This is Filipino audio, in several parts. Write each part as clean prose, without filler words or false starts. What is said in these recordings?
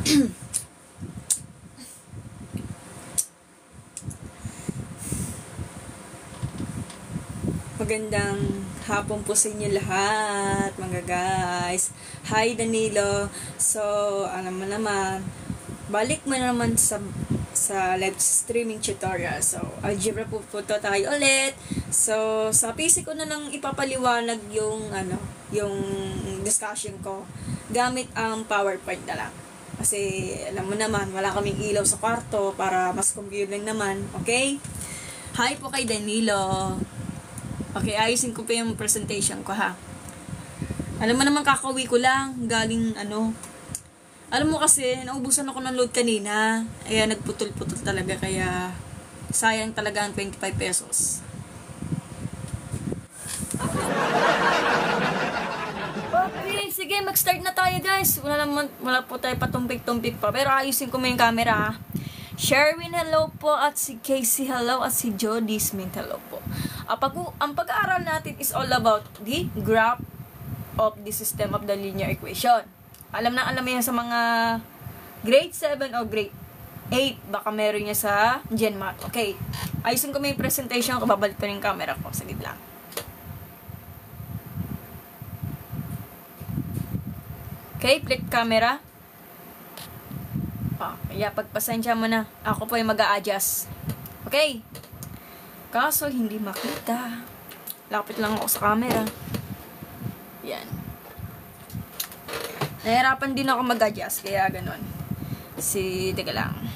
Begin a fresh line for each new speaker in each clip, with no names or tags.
Magandang hapon po sa inyo lahat, mga guys. Hi, Danilo. So, alam mo naman, balik mo naman sa live streaming tutorial. So, algebra po tayo ulit. So, sa PC ko na lang ipapaliwanag yung discussion ko gamit ang PowerPoint na lang. Kasi, alam mo naman, wala kaming ilaw sa kwarto para mas convenient naman. Okay? Hi po kay Danilo. Okay, ayusin ko pa yung presentation ko, ha. Alam mo naman, kakauwi ko lang. Galing, Alam mo kasi, naubusan ako ng load kanina. Kaya nagputol-putol talaga. Kaya, sayang talaga ang 25 pesos. Okay, sige, mag-start na tayo, guys. Wala po tayo patumpik-tumpik pa. Pero ayusin ko mo yung camera, ha. Sherwin, hello po. At si Casey, hello. At si Jody Smith, hello po. Ang pag-aaral natin is all about the graph of the system of the linear equation. Alam mo yan sa mga grade 7 o grade 8. Baka meron niya sa GenMath. Okay. Ayusin ko may presentation ko. Babalik pa rin yung camera ko. Saglit lang. Okay. Click camera. Kaya pagpasensya mo na. Ako po yung mag-a-adjust. Okay. Kaso hindi makita. Lapit lang ako sa camera. Yan. Nahirapan din ako mag-adjust. Kaya ganun. Teka lang.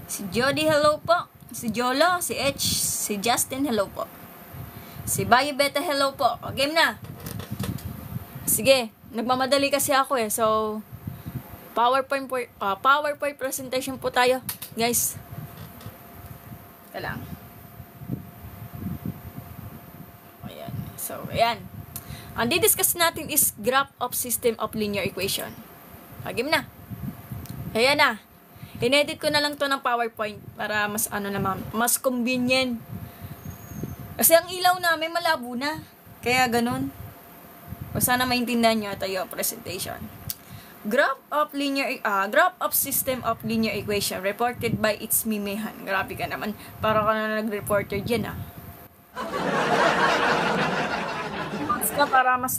Si Jody, hello po. Si Jolo, si H, si Justin, hello po. Si Bayo Beta, hello po. O, game na. Sige. Nagmamadali kasi ako eh. So, PowerPoint presentation po tayo. Guys. Teka lang. So, ayan. Ang di-discuss natin is graph of system of linear equation. Game na. Ayan na. Inedit ko na lang to ng PowerPoint para mas mas convenient. Kasi ang ilaw namin malabo na. Kaya ganun. O sana maintindihan nyo tayo presentation. Graph of system of linear equation reported by its Mimehan. Grabe ka naman. Para ka na nag-reporter dyan, ah. Para mas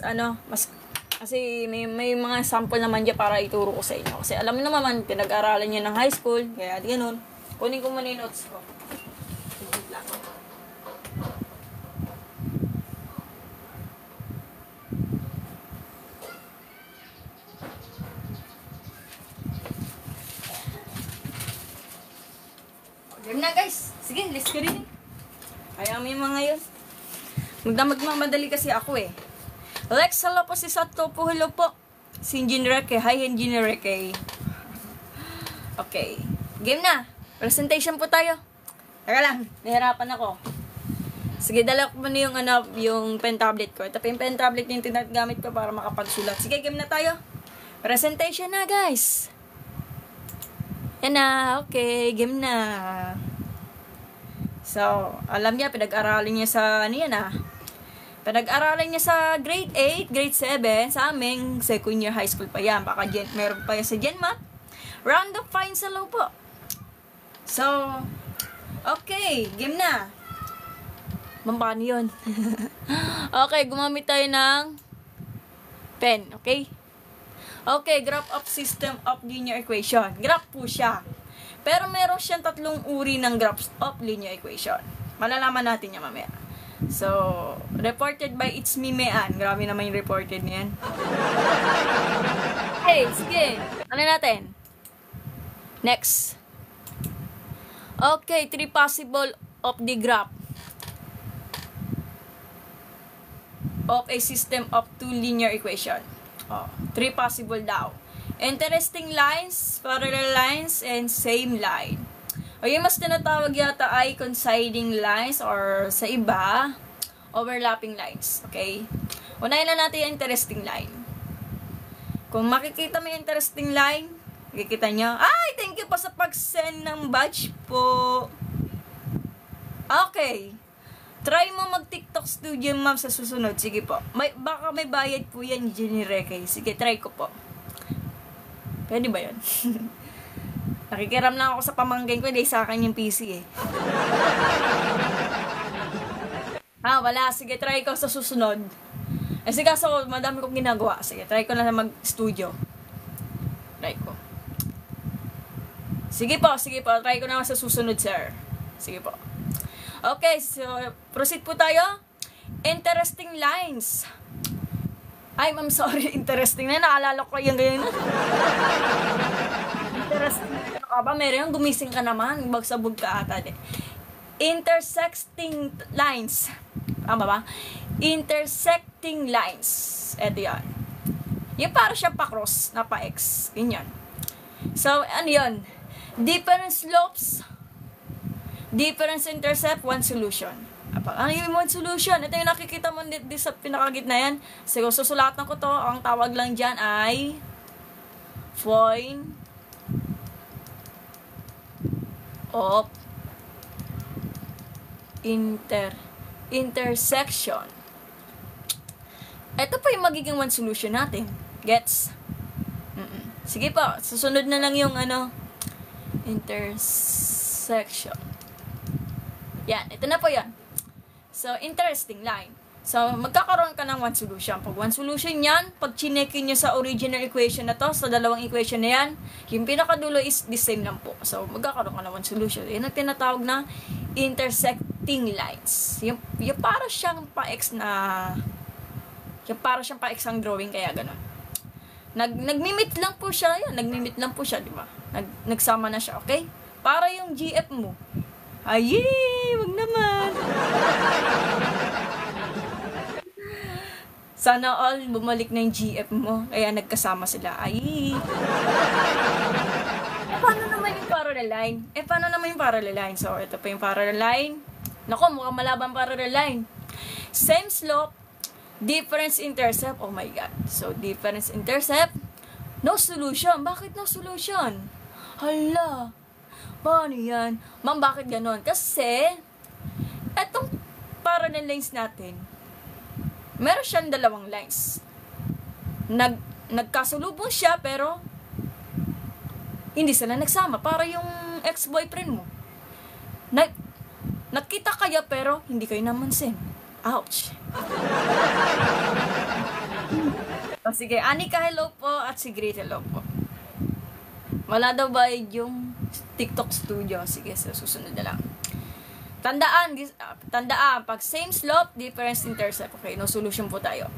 kasi may mga sample naman dyan para ituro ko sa inyo. Kasi alam mo naman, pinag-aralan niya ng high school, kaya di ganun. Kunin ko muna yung notes ko. Game na, guys. Sige, let's go rin. Kaya may mga yun. Magmamadali kasi ako eh. Lex, hello po. Si Sato po, hello po. Si Engineer Reke. Hi, Engineer Reke. Okay. Game na. Presentation po tayo. Teka lang. Nahirapan ako. Sige, dala ko muna yung pen tablet ko. Ito pa yung pen tablet yung tinagamit ko para makapagsulat. Sige, game na tayo. Presentation na, guys. Yan na. Okay, game na. So, alam niya, pinag-aralin niya sa, pinag-aralan niya sa grade 8, grade 7, sa aming second year high school pa yan. Baka meron pa yan sa GenMath. Round of fine sa low po. So, okay, game na. Paano yun? Okay, gumamit tayo ng pen, okay? Okay, graph of system of linear equation. Graph po siya. Pero meron siyang tatlong uri ng graphs of linear equation. Malalaman natin yan mamaya. So, reported by its Mimean. Grabe naman yung reported niyan. Okay, sige. Ano natin? Next. Okay, 3 possible of the graph of a system of 2 linear equation. 3 possible daw. Interesting lines, parallel lines, and same line. O yung mas tinatawag yata ay coinciding lines or sa iba, overlapping lines. Okay? Unahin na natin yung interesting line. Kung makikita mo yung interesting line, makikita nyo, ay, thank you pa sa pag-send ng badge po. Okay. Try mo mag-TikTok studio, ma'am, sa susunod. Sige po. Baka may bayad po yan, Jenny Rekay. Sige, try ko po. Pwede ba yun? Nakikiram lang ako sa pamangkin ko, hindi sa akin yung PC eh. Wala. Sige, try ko sa susunod. Sige, so, madami kong ginagawa. Sige, try ko na mag-studio. Try ko. Sige po. Try ko na sa susunod, sir. Sige po. Okay, so, proceed po tayo. Interesting lines. I'm sorry, interesting na. Naalala ko yung ganyan. Interesting. Ano ka ba? Meron yung gumising ka naman. Bagsabog ka ata. Intersecting lines. Tama ba? Intersecting lines. Eto yan. Yung para siya pa-cross na pa-X. Yun yan. So, ano yun? Different slopes. Difference intercept, one solution. Ano yung one solution? Ito yung nakikita mo dito sa pinakagitna yan. Sige, susulatan ko to. Ang tawag lang dyan ay point of intersection. Ito po yung magiging one solution natin. Gets? Sige po, susunod na lang yung intersection. Yan, ito na po yan. So, interesting line. So, magkakaroon ka ng one solution. Pag one solution yan, pag chinekin nyo sa original equation na to, sa dalawang equation na yan, yung pinakadulo is the same lang po. So, magkakaroon ka ng one solution. Yan ang tinatawag na intersecting lines. Yung para siyang pa-X na... Yung para siyang pa-X ang drawing, kaya gano'n. Nagmimit lang po siya. Yan, nagmimit lang po siya, di ba? Nagsama na siya, okay? Para yung GF mo. Ayee! Wag naman! Sana all bumalik na yung GF mo. Kaya nagkasama sila. Ayee! Paano naman yung parallel line? So, ito pa yung parallel line. Nako, mukhang malabang parallel line. Same slope, difference intercept. Oh my God. So, difference intercept, no solution. Bakit no solution? Hala! Paano yan? Ma'am, bakit ganon? Kasi, etong parallel lines natin, meron siyang dalawang lines. Nagkasulubong siya, pero hindi sila nagsama. Para yung ex-boyfriend mo. Nakita kayo, pero hindi kayo namansin. Ouch! O sige, Anika, hello po, at si Great, hello po. Wala daw ba yung TikTok studio? Sige, susunod na lang. Tandaan, pag same slope, difference intercept. Okay, no solution po tayo.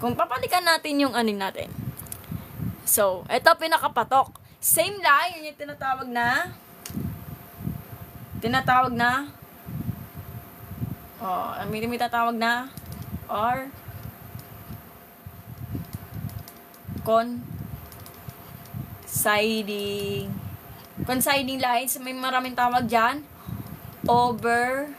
Kung papalikan natin yung anin natin. So, ito pinakapatok. Same line, yun yung tinatawag na may tatawag na or coinciding lines, may maraming tawag dyan. Overlapping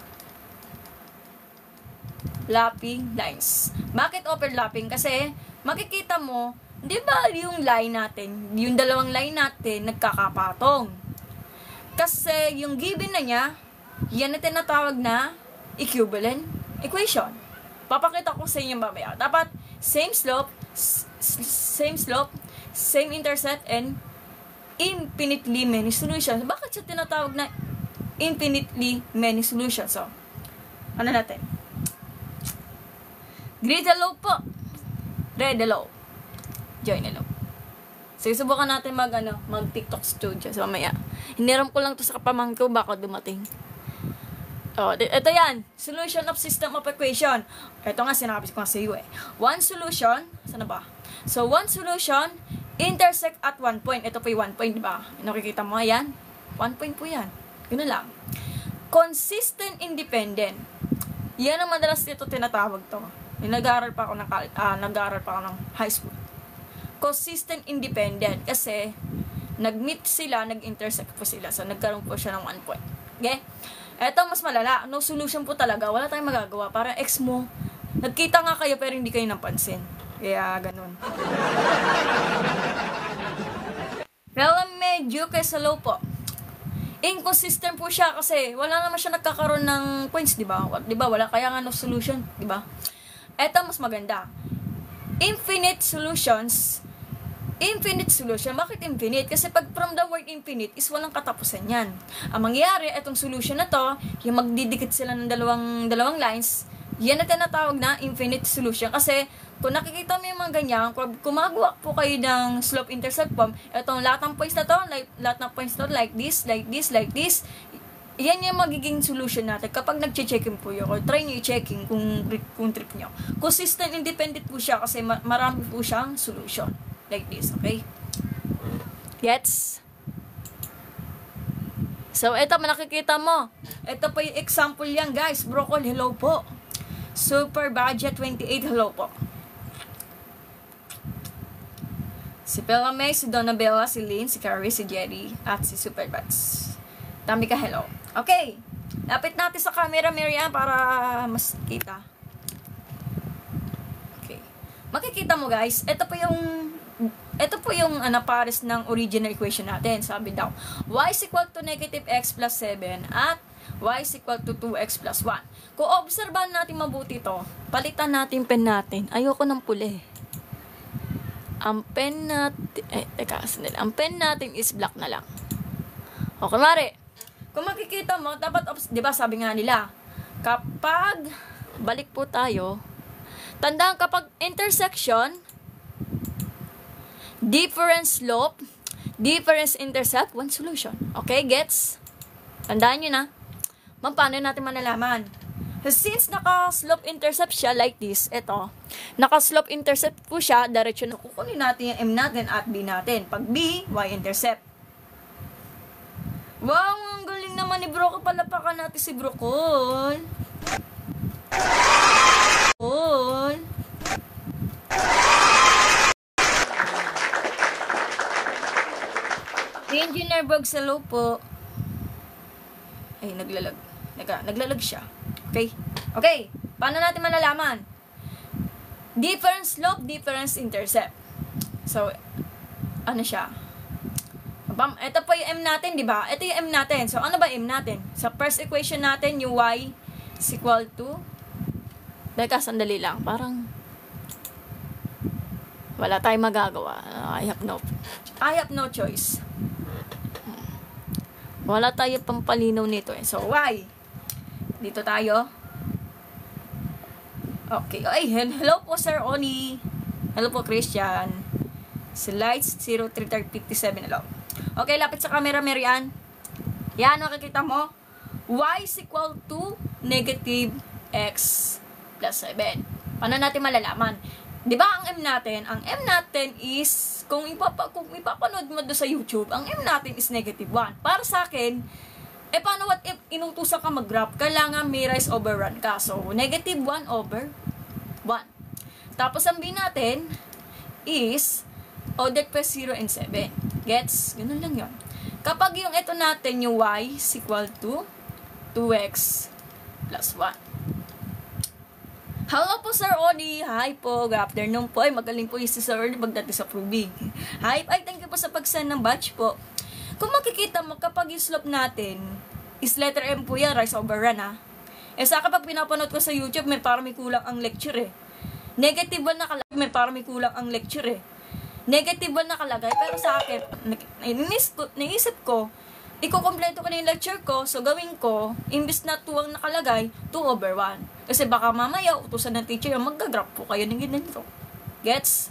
lines. Bakit overlapping? Kasi makikita mo, di ba yung line natin, yung dalawang line natin nagkakapatong. Kasi yung given na niya, yan na tinatawag na equivalent equation. Papakita ko sa inyo mamaya. Dapat same slope, same intercept, and infinitely many solutions. Bakit siya tinatawag na infinitely many solutions? So, ano natin? Great, hello po. Red, hello. Join, hello. So, subukan natin mag TikTok studio. So, mamaya. Hiniram ko lang to sa kapamangkin ko, baka dumating. Ito yan. Solution of system of equation. Ito nga, sinabi ko nga sa iyo eh. One solution, sana ba? So, one solution intersect at one point. Ito po yung one point, diba? Nakikita mo, yan. One point po yan. Ganun lang. Consistent independent. Yan ang madalas dito tinatawag to. Nag-aaral pa ako ng high school. Consistent independent. Kasi, nag-meet sila, nag-intersect po sila. So, nagkaroon po siya ng one point. Okay? Ito, mas malala. No solution po talaga. Wala tayong magagawa. Para ex mo, nagkita nga kayo pero hindi kayo napansin. Kaya, ganun. Well, medyo kaysa low po. Inconsistent po siya kasi wala naman siya nagkakaroon ng points, di ba? Di ba? Wala kaya nga no solution, di ba? Ito, mas maganda. Infinite solutions Infinite solution. Bakit infinite? Kasi pag from the word infinite is walang katapusan yan. Ang mangyayari, itong solution na to, yung magdidikit sila ng dalawang lines, yan na tinatawag na infinite solution. Kasi kung nakikita mo yung mga ganyan, kung gumagawa po kayo ng slope-intercept form, itong lahat ng points na to, like this, like this, like this, yan yung magiging solution natin kapag nag-checking po yun, or try nyo i-checking kung trip nyo. Consistent, independent po siya kasi marami po siyang solution. Like this, okay? Gets? So, ito, nakikita mo. Ito po yung example yan, guys. Broccoli, hello po. Super Budget 28, hello po. Si Bella May, si Donna Bella, si Lynn, si Carrie, si Jerry, at si Super Bats. Tami ka, hello. Okay. Lapit natin sa camera, Marian, para mas kita. Okay. Makikita mo, guys. Ito po yung pares ng original equation natin. Sabi daw, y is equal to negative x plus 7 at y is equal to 2x plus 1. Kung obserbahan natin mabuti to, palitan natin pen natin. Ayoko ng puli. Ang pen natin, ang pen natin is black na lang. Okay, mare. Kung makikita mo, dapat, di ba sabi nga nila, kapag, balik po tayo, tandaan kapag intersection, difference slope, difference intercept, one solution. Okay, gets? Tandaan nyo na. Ma'am, paano natin malalaman? Since naka-slope intercept siya like this, ito, naka-slope intercept po siya, direction na kukunin natin yung M natin at B natin. Pag B, Y intercept. Wow, ang galing naman ni Brocol. Palapakan natin si Brocol. Engineer Bugs, hello po. Ay, naglalag siya. Okay? Okay. Paano natin malalaman? Difference slope, difference intercept. So, ano siya? Ito po yung M natin, di ba? Ito yung M natin. So, ano ba M natin? Sa first equation natin, yung Y is equal to... Teka, sandali lang. Parang... Wala tayong magagawa. I have no choice. Wala tayo pampalinaw nito eh. So, Y. Dito tayo. Okay. Ay, hello po, Sir Oni. Hello po, Christian. Si Lights 0357. Hello. Okay, lapit sa camera, Marian. Yan, nakikita mo. Y is equal to negative x plus 7. Paano natin malalaman? Di ba ang M natin? Ang M natin is, kung ipapanood mo doon sa YouTube, ang M natin is negative 1. Para sa akin, paano what if inutusan ka mag-graph? Kailangan may rise over run ka. So, negative 1 over 1. Tapos, ang B natin is order plus 0 and 7. Gets? Ganun lang yun. Kapag yung ito natin, yung Y is equal to 2x plus 1. Hello po, Sir Odi. Hi po. Good afternoon po. Ay, magaling po yung si Sir Odi pagdating sa proving. Hi. Ay, thank you po sa pag-send ng batch po. Kung makikita mo, kapag yung slope natin is letter M po yan, rise over run ha. Sa kapag pinapanood ko sa YouTube, parang may kulang ang lecture eh. Negative 1 nakalagay, parang may kulang ang lecture eh. Negative 1 nakalagay, pero sa akin, naisip ko, iko-kompleto ko na yung lecture ko, so gawin ko, imbis na 2 ang nakalagay, 2 over 1. Kasi baka mamaya, utusan ng teacher, mag-graph po kayo ng ganito. Gets?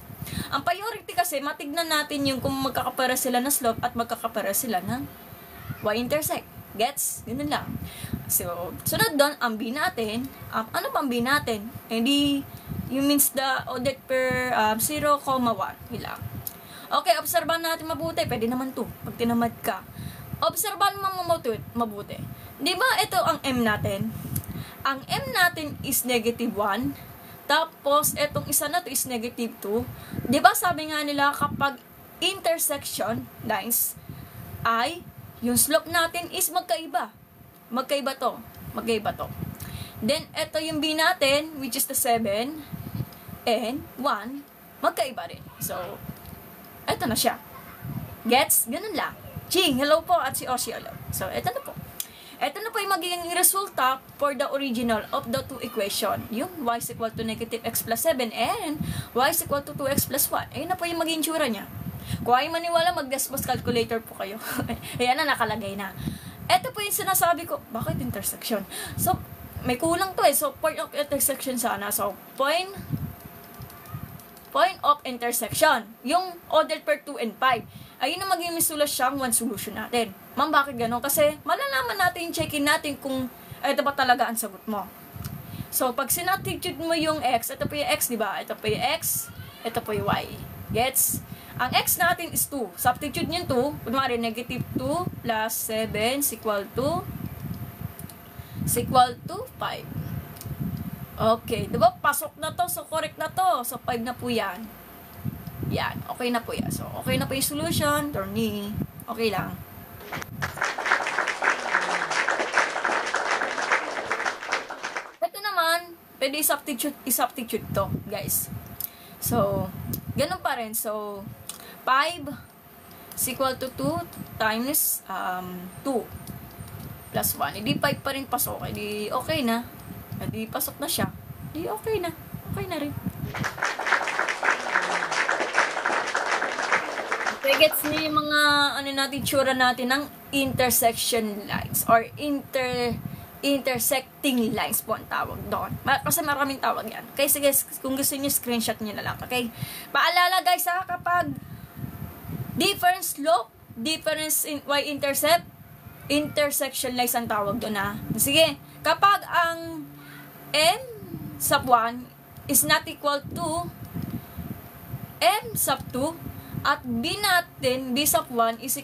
Ang priority kasi, matignan natin yung kung magkakapara sila ng slope at magkakapara sila ng y-intersect. Gets? Ganun lang. So, sunod doon, ang B natin, ano ba ang B natin? Hindi, you means the order per 0,1. Hilang. Okay, obserbahan natin mabuti. Pwede naman to pag tinamad ka. Obserbahan mo mabuti. Di ba ito ang M natin? Ang M natin is negative 1. Tapos, etong isa na to is negative 2. Di ba sabi nga nila kapag intersection lines ay yung slope natin is magkaiba. Magkaiba to. Then, ito yung B natin, which is the 7 and 1, magkaiba rin. So, ito na siya. Gets? Ganun lang. Ching, hello po, at si Oshi, hello. So, ito na po. Ito na po yung magiging resulta for the original of the two equation. Yung y is equal to negative x plus 7 and y is equal to 2x plus 1. Ayun na po yung magiging tsura niya. Kung ay maniwala, mag-Desmos calculator po kayo. Ayan na, nakalagay na. Ito po yung sinasabi ko, bakit intersection? So, may kulang to eh. So, point of intersection sana. So, point of intersection. Yung order per 2 and 5. Ayun na magiging solution, one solution natin. Ma'am, bakit gano'n? Kasi malalaman natin, check-in natin kung ito ba talaga ang sagot mo. So, pag sinatitude mo yung x, ito po yung x, di ba? Ito po yung x, ito po yung y. Gets? Ang x natin is 2. Substitute nyo 2. Kunwari, negative 2 plus 7 is equal to 5. Okay, diba? Pasok na to. So, correct na to. So, 5 na po yan. Yan. Okay na po yan. So, okay na po yung solution. Turning. Okay lang. Ito naman, pwede i-substitute to, guys. So, ganun pa rin. So, 5 is equal to 2 times 2 plus 1. Hindi 5 pa rin pasok. Hindi okay na. Hindi pasok na siya. Hindi okay na. Okay na rin. Okay, gets niyo yung mga tsura natin ng intersection lines or intersecting lines po ang tawag doon. Kasi maraming tawag yan. Okay, sige, kung gusto niyo screenshot niyo na lang. Okay? Paalala guys ha, kapag difference slope, difference in y-intercept, intersection lines ang tawag doon ha. Sige, kapag ang m sub 1 is not equal to m sub 2 at b natin, b sub 1 is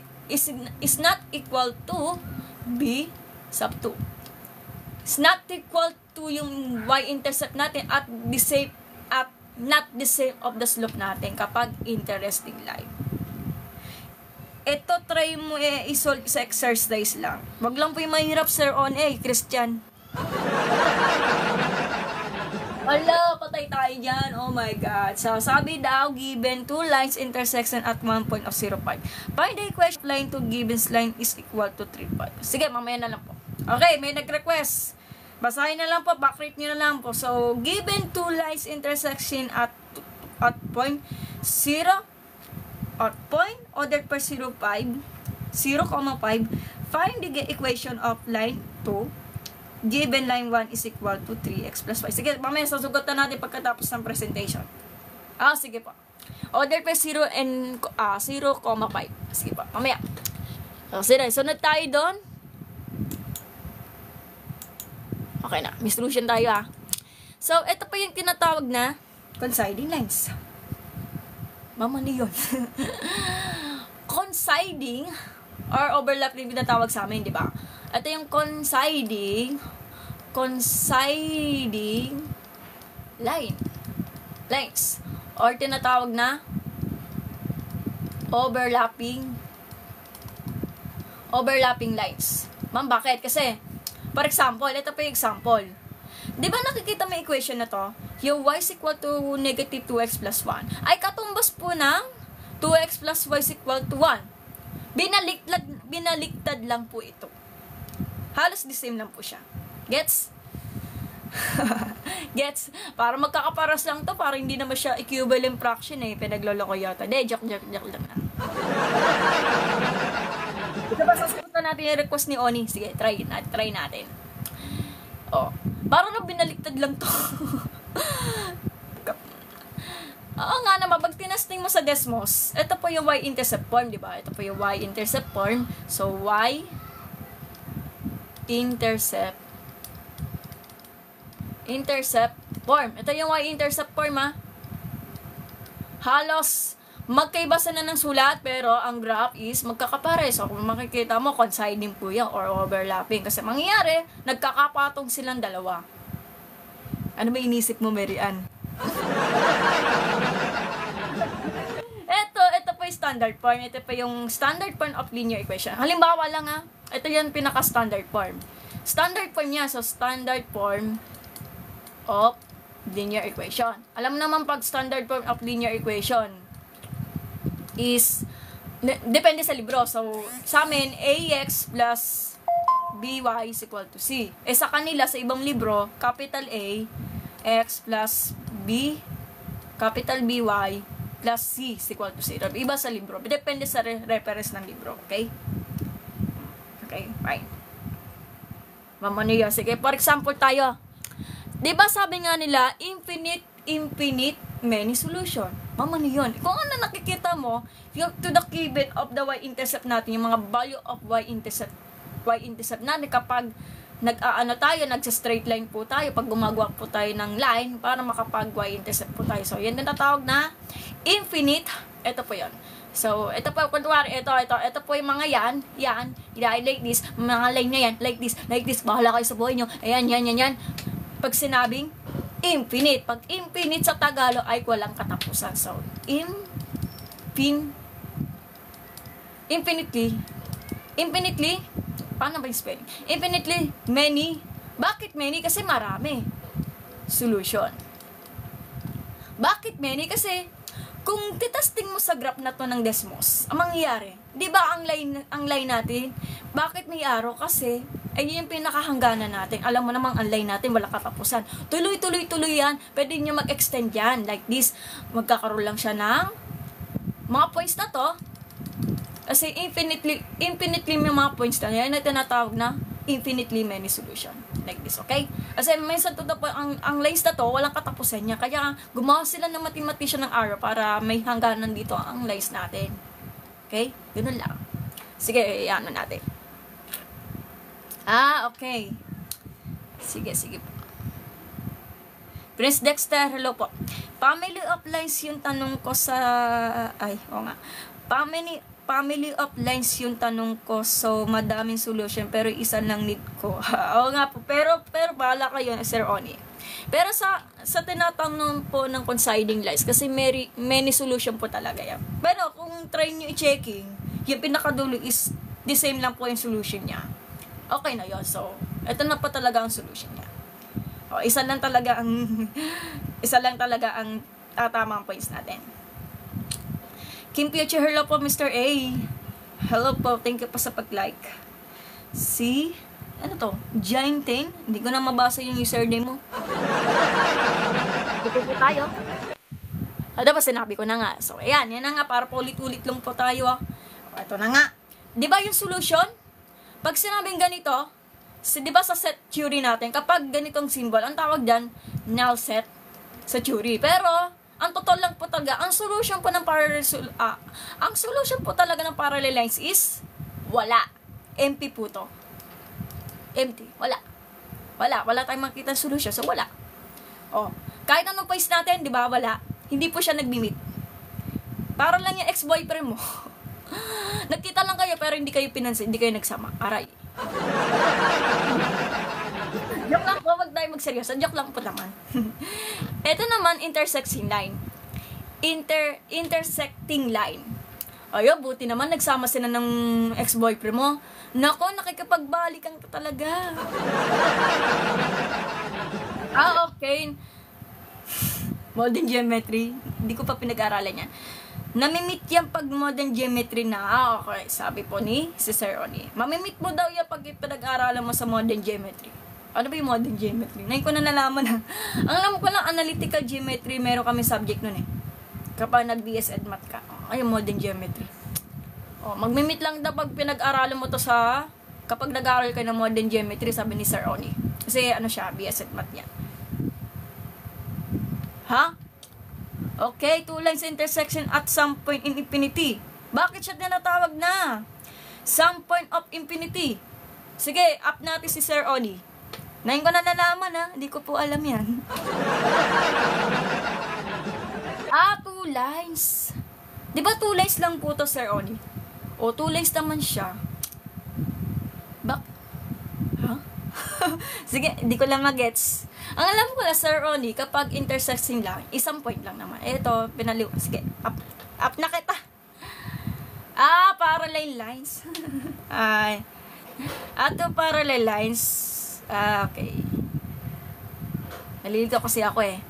not equal to b sub 2. It's not equal to yung y-intercept natin at not the same of the slope natin kapag interesting line. Ito, try mo i-solve sa exercise lang. Wag lang po yung mahirap, Sir On Christian. Ala, patay tayo dyan. Oh my God. So, sabi daw, given two lines intersection at 1 point of 0.5. Find the equation of line to given line is equal to 3.5. Sige, mamaya na lang po. Okay, may nag-request. Basahin na lang po, backread nyo na lang po. So, given two lines intersection at point 0, at point ordered per 0.5, find the equation of line 2. Given line 1 is equal to 3x plus y. Sige, mamaya sasugatan natin pagkatapos ng presentation. Sige po. Order per 0 and 0,5. Sige po, mamaya. Sige, sunod tayo doon. Okay na, may solution tayo So, ito pa yung tinatawag na coinciding lines. Mama ni yun. Coinciding or overlapping tinatawag sa amin, di ba? Ito yung coinciding lines or tinatawag na overlapping lines. Ma'am, bakit? Kasi, for example, ito pa yung example. Di ba nakikita mo yung equation na to? Yung y is equal to negative 2x plus 1 ay katumbas po ng 2x plus y is equal to 1. Binaliktad lang po ito. Halos the same lang po siya. Gets? Gets? Para magkakaparas lang to, para hindi naman siya equivalent fraction pinagloloko yata. Joke lang na. Ito ba sasagutan natin yung request ni Oni? Sige, try natin. Parang binaliktad lang to. Oo nga naman, pag tinasting mo sa Desmos, ito po yung y-intercept form, di ba? Ito po yung y-intercept form. So, y-intercept form. Ito yung y-intercept form, Halos magkaiba na ng sulat, pero ang graph is magkakapare. So, kung makikita mo, coinciding po yan or overlapping. Kasi mangyayari, nagkakapatong silang dalawa. Ano ba inisip mo, Mary Ann? Ito po yung standard form. Ito po yung standard form of linear equation. Halimbawa lang ito yung pinaka-standard form. Standard form niya. So, standard form of linear equation. Alam mo naman pag standard form of linear equation is, depende sa libro. So, sa amin, ax plus by is equal to c. Sa kanila, sa ibang libro, capital A, x plus b, capital by, plus C is equal to 0. Iba sa libro. Depende sa reference ng libro. Okay? Okay, fine. Mamaniya. Sige, for example tayo. Diba sabi nga nila, infinite, many solution. Mamaniyon. Kung ano nakikita mo, to the qubit of the y-intercept natin, yung mga value of y-intercept natin kapag nag-aano tayo, nagsa-straight line po tayo, pag gumagawa po tayo ng line para makapag y-intercept po tayo. So, yan din natawag na infinite. Ito po yun. So, ito po, kunwari, ito po yung mga yan, like this, mga line na yan, like this, bahala kayo sa buhay nyo, ayan, yan. Pag sinabing infinite, pag infinite sa Tagalog ay walang katapusan. So, infinitely, paano ba yung spelling? Infinitely many. Bakit many? Kasi marami. Solution. Bakit many? Kasi kung titesting mo sa graph na to ng Desmos, ang mangyayari, di ba ang line natin, bakit may arrow? Kasi, ay yung pinakahangganan natin. Alam mo namang ang line natin, walang katapusan. Tuloy yan. Pwede nyo mag-extend yan. Like this, magkakaroon lang siya ng mga points na to. Kasi infinitely may mga points na yan na tinatawag na infinitely many solution. Like this, okay? Kasi minsan to ang lines na to, walang katapusan niya. Kaya gumawa sila ng mathematician ng arrow para may hangganan dito ang lines natin. Okay? Ganun lang. Sige, ano natin. Okay. Sige po. Prince Dexter, hello po. Family of lines yung tanong ko sa... Family of lines yung tanong ko, so madaming solution pero isa lang need ko. Oo nga po, pero bahala kayo, Sir Oni. Pero sa tinatanong po ng coinciding lines, kasi many solution po talaga yan. Pero kung try nyo i-checking, yung pinakadulo is the same lang po yung solution niya. Okay na yun. So, ito na po talaga ang solution niya. Isa lang talaga ang tamang points natin. Kim Future, hello po, Mr. A. Hello po, thank you po sa pag-like. Ano to? Giant 10? Hindi ko na mabasa yung username mo. Dito po tayo. Diba sinabi ko na nga. So, ayan, yan na nga, para po ulit-ulit lang po tayo. Ito na nga. Diba yung solution? Pag sinabing ganito, diba sa set theory natin, kapag ganitong symbol, ang tawag dyan, null set sa theory. Pero, ang totoo lang po talaga, ang solution po talaga ng parallel lines is wala. Empty po to. Empty. Wala tayong makita solution. So, wala. Kahit anong points natin, di ba, wala. Hindi po siya nag-meet. Para lang yung ex-boyfriend mo. Nagkita lang kayo, pero hindi kayo pinansin, hindi kayo nagsama. Aray. Joke lang po, wag tayo magseryoso. Joke lang po naman. Ito naman, intersecting line. Intersecting line. Buti naman, nagsama sila ng ex-boyfriend mo. Nako, nakikipagbalikan ka talaga. Okay. Modern geometry. Hindi ko pa pinag-aralan yan. Namimit yan pag modern geometry na. Okay, sabi po ni si Sir Oni. Mamimit mo daw yan pag pinag-aralan mo sa modern geometry. Ano ba yung modern geometry? Ngayon ko na nalaman na. Ang alam ko lang, analytical geometry, meron kami subject nun eh. Kapag nag-BS Edmat ka. Modern geometry. Magmimit lang daw pag pinag-aralan mo to sa... Kapag nag-aaral ka ng modern geometry, sabi ni Sir Oni. Kasi siya, BS Edmat yan. Okay, two lines intersection at some point in infinity. Bakit siya tinatawag na some point of infinity? Sige, up natin si Sir Oni. Ngayon ko na nalaman hindi ko po alam yan. Two lines. Di ba two lines lang po to, Sir Oni? Two lines naman siya. Sige, di ko lang magets. Ang alam ko na, Sir Oni, kapag intersecting lang, isang point lang naman. Ito, pinaliw. Sige, up na kita. Parallel lines. Ato parallel lines. Okay. Nalilito kasi ako eh.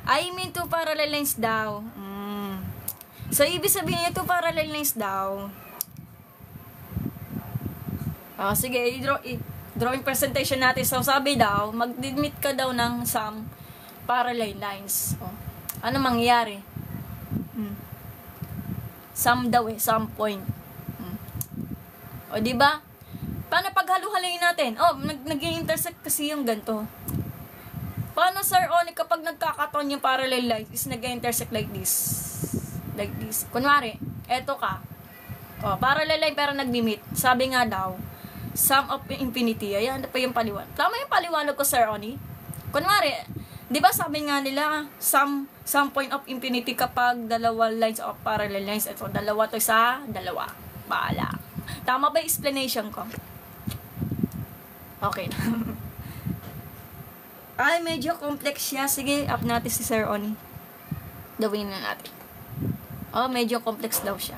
I mean two parallel lines daw. So, ibig sabihin niya two parallel lines daw. Sige, drawing presentation natin. So, sabi daw, mag-meet ka daw ng some parallel lines. Ano mangyayari? Some daw some point. O, di ba? Paano paghalu-haloyin natin? Oh, nag-intersect kasi yung ganito. Paano, Sir Oni, kapag nagkakaton yung parallel lines is nag-intersect like this? Like this. Kunwari, eto ka. Oh, parallel line pero nag-limit. Sabi nga daw, sum of infinity. Ayan, pa yung paliwanag. Tama yung paliwanag ko, Sir Oni? Kunwari, di ba sabi nga nila, some point of infinity kapag dalawa lines of parallel lines. Ito, dalawa to sa dalawa. Baala. Tama ba yung explanation ko? Okay na. Ay, medyo complex siya. Sige, up natin si Sir Oni. Gawin na natin. Oh, medyo complex daw siya.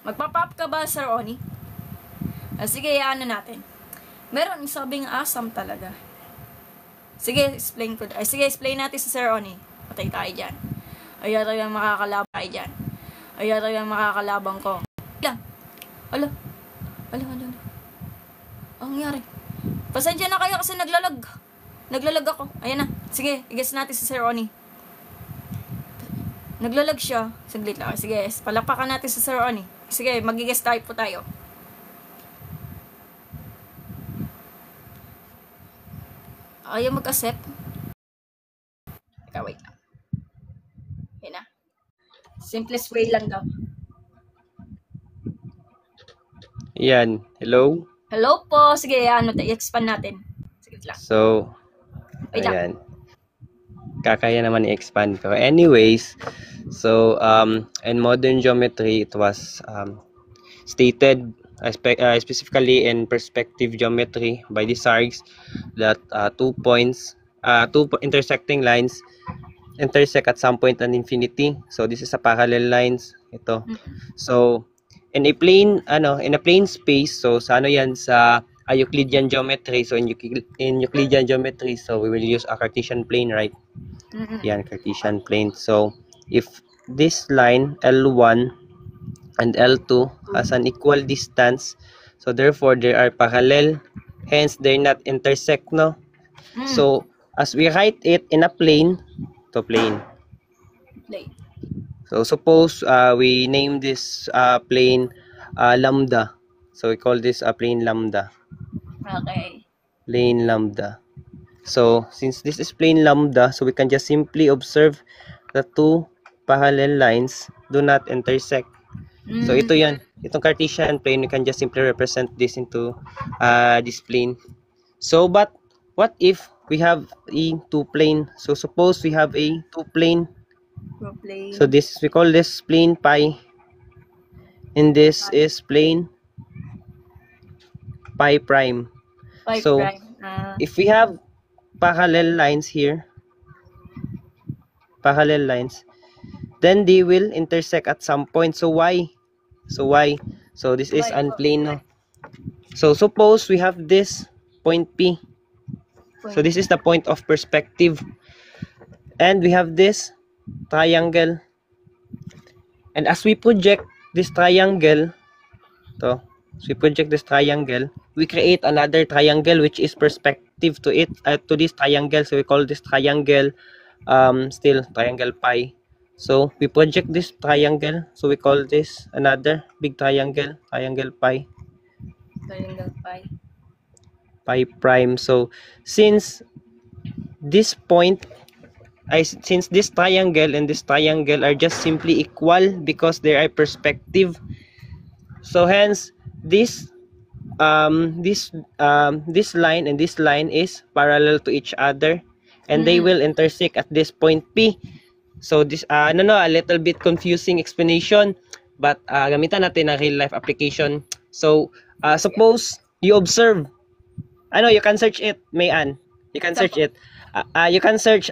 Magpa-pop ka ba, Sir Oni? Sige, ano natin. Meron sabing asam talaga. Sige, explain ko. Sige, explain natin si Sir Oni. Patay tayo dyan. Ayaw tayo yung makakalaban tayo dyan. Ayaw tayo yung makakalabang ko. Ala. Ang nangyari. Pasensya na kayo kasi naglalag. Naglalag ako. Ayan na. Sige, i-guess natin si Sir Oni. Naglalag siya. Saglit lang. Sige, palakpakan natin si Sir Oni. Sige, mag-guess type po tayo. Ayaw mag-accept. Teka, wait lang. Ayan na. Simplest way lang daw.
Yan. Hello?
Hello po. Sige, ano, i-expand natin. Sige lang.
So,
Wait lang.
ayan. Kakaya naman i-expand ko. Anyways, so, in modern geometry, it was stated specifically in perspective geometry by Desargues that two intersecting lines intersect at some point in infinity. So, this is a parallel lines. Ito. So, in a plane space, so sa sa Euclidean geometry, so in Euclidean geometry, so we will use a Cartesian plane, right? Yan, Cartesian plane. So if this line L1 and L2 has an equal distance, so therefore they are parallel, hence they're not intersect, no? So as we write it in a plane, to plane. So suppose we name this plane lambda. So we call this a plane lambda.
Okay.
Plane lambda. So since this is plane lambda, so we can just simply observe the two parallel lines do not intersect. So ito yan. Itong Cartesian plane, we can just simply represent this into this plane. So but what if we have a two plane? So suppose we have a two plane. So this, we call this plane pi, and this is plane pi prime. So if we have parallel lines here, then they will intersect at some point. So why? So this is unplane, no? So suppose we have this point P. So this is the point of perspective, and we have this triangle, and as we project this triangle, we create another triangle which is perspective to it, to this triangle. So we call this triangle still triangle pi. So we project this triangle, so we call this another big triangle, triangle pi prime. So since this point, since this triangle and this triangle are just simply equal because they are perspective, so hence this line and this line is parallel to each other, and they will intersect at this point P. So this a little bit confusing explanation, but gamitan natin na real life application. So suppose you observe, you can search it, Mayan. You can search it. You can search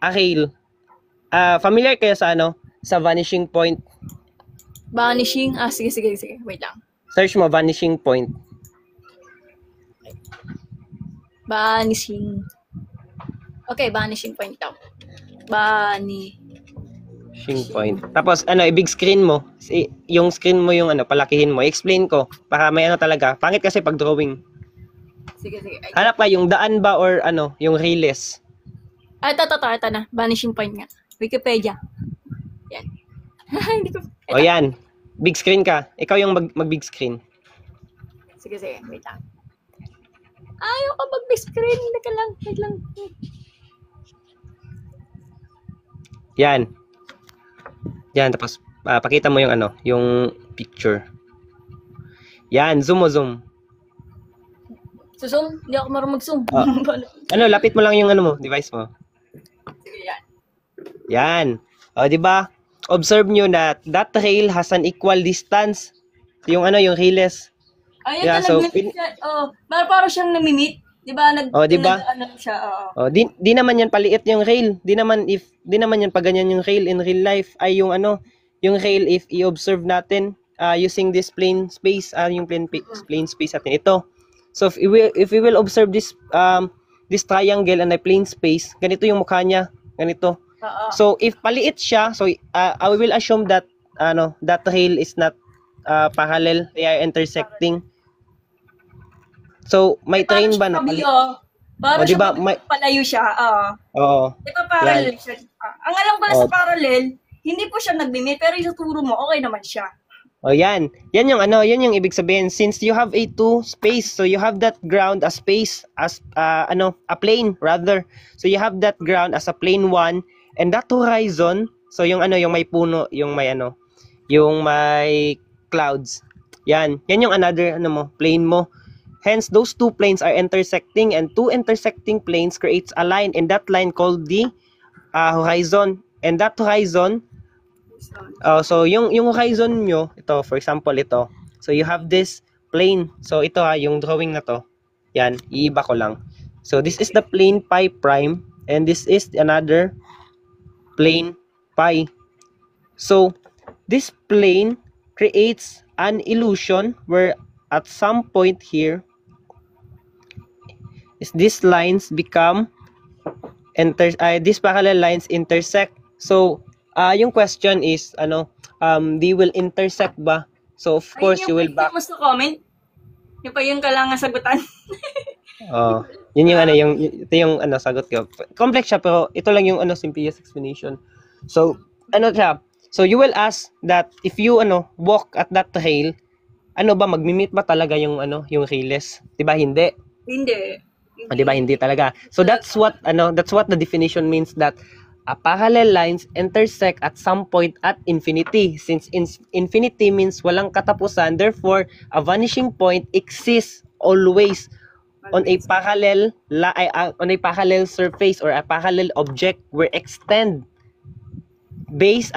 Akil. Familiar kayo sa sa vanishing point?
Vanishing? Sige. Wait lang.
Search mo vanishing point.
Vanishing. Okay, vanishing point daw.
Vanishing point. Tapos i-big screen mo. Yung screen mo yung palakihin mo. I-explain ko para may talaga. Pangit kasi pag drawing.
Sige.
Hanap ka yung daan ba or yung rayless.
Ito na. Vanishing point nga. Wikipedia. Yan. Hindi ko,
O yan. Big screen ka. Ikaw yung mag-big screen.
sige, wait lang. Ayaw ka mag-big screen. Wait lang.
Yan. Yan, tapos pakita mo yung ano, yung picture. Yan, zoom mo, zoom.
Zoom? Hindi ako marunong mag-zoom.
Ano, lapit mo lang yung ano mo, device mo.
Sige, yan.
Yan. O, di ba? Observe nyo na that rail has an equal distance. Yung ano, yung rails.
Ayun
Yeah,
na,
so,
nag-meet siya. Parang siyang namimit. Di ba?
di ba?
Ano siya,
O, di naman yan paliit yung rail. Di naman yan pag ganyan yung rail in real life. Ay yung ano, yung rail if i-observe natin using this plane space, yung plane space natin. Ito. So if we will observe this triangle and a plane space, ganito yung mukha niya, ganito. So if paliit siya, so I will assume that that rail is not parallel, they are intersecting. So may train ba na paliit?
Parang
diba,
palayo siya.
Oo.
Di ba parallel siya? Ang alam ko sa parallel, hindi po siya nag-limit, pero yung turo mo, okay naman siya.
O yan. Yan yung ano, yan yung ibig sabihin. Since you have a two space, so you have that ground as space as a plane rather. So you have that ground as a plane 1 and that horizon, so yung ano, yung may puno, yung may ano, yung may clouds. Yan. Yan yung another plane mo. Hence those two planes are intersecting and two intersecting planes creates a line and that line called the horizon. And that horizon so yung horizon nyo, ito for example ito. So you have this plane. So ito yung drawing na to. Yan, iiba ko lang. So this is the plane pi prime and this is another plane pi. So this plane creates an illusion where at some point here is these lines become these parallel lines intersect. So yung question is they will intersect ba? So of course you will back.
Mas na comment. Yung pa yung kailangan sagutan.
Yun yung ito yung sagot ko. Complex siya pero ito lang yung simplest explanation. So siya? So you will ask that if you walk at that rail, ba magmi-meet ba talaga yung yung rails? 'Di ba hindi?
Hindi.
'Di ba hindi talaga? So that's what the definition means, that parallel lines intersect at some point at infinity. Since infinity means walang katapusan, therefore a vanishing point exists always on a parallel surface or a parallel object where extend base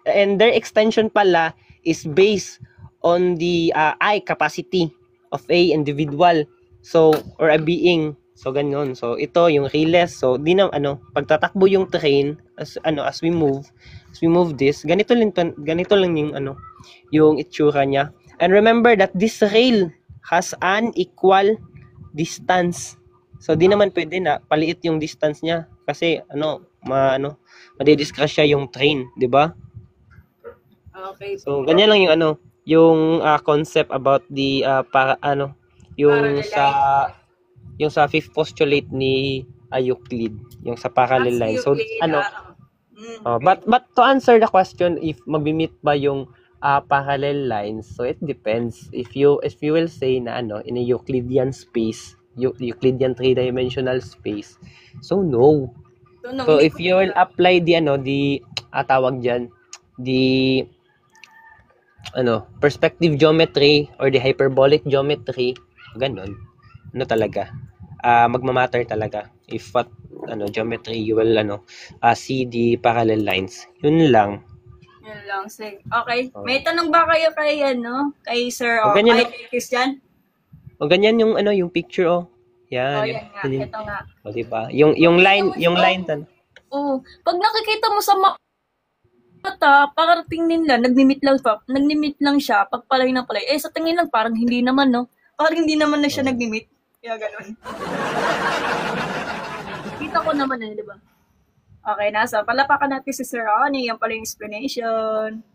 and their extension pala is based on the I capacity of a individual, so or a being. So ganun. So ito yung rails. So di na pagtatakbo yung train as we move this, ganito lang yung yung itsura niya. And remember that this rail has an equal distance. So di naman pwede na paliit yung distance niya kasi madidiscrash siya yung train, 'di ba?
Okay.
So ganyan lang yung yung concept about the yung sa fifth postulate ni Euclid, yung sa parallel line. So but to answer the question if magbi-meet ba yung parallel lines, so it depends. If you will say na in a Euclidean space, Euclidean three-dimensional space, so no. So if you will apply the tawag diyan, the perspective geometry or the hyperbolic geometry, ganun. Talaga magmamatter talaga if what geometry you will see the parallel lines. Yun lang.
Sige. Okay. May tanong ba kayo kay kay Sir
ganyan,
kay Christian?
Ganyan yung yung picture Yan.
Yan nga. Ito nga.
Diba? Yung line
pag nakikita mo sa mata, parating nila, nagmi-meet lang siya, pagpalay ng palay. Sa tingin lang parang hindi naman, no? Parang hindi naman na siya nagmi-meet. Kaya ganun. Kita ko naman di ba? Okay, nasa palapakan natin si Sir Ronnie. Yan pala yung explanation.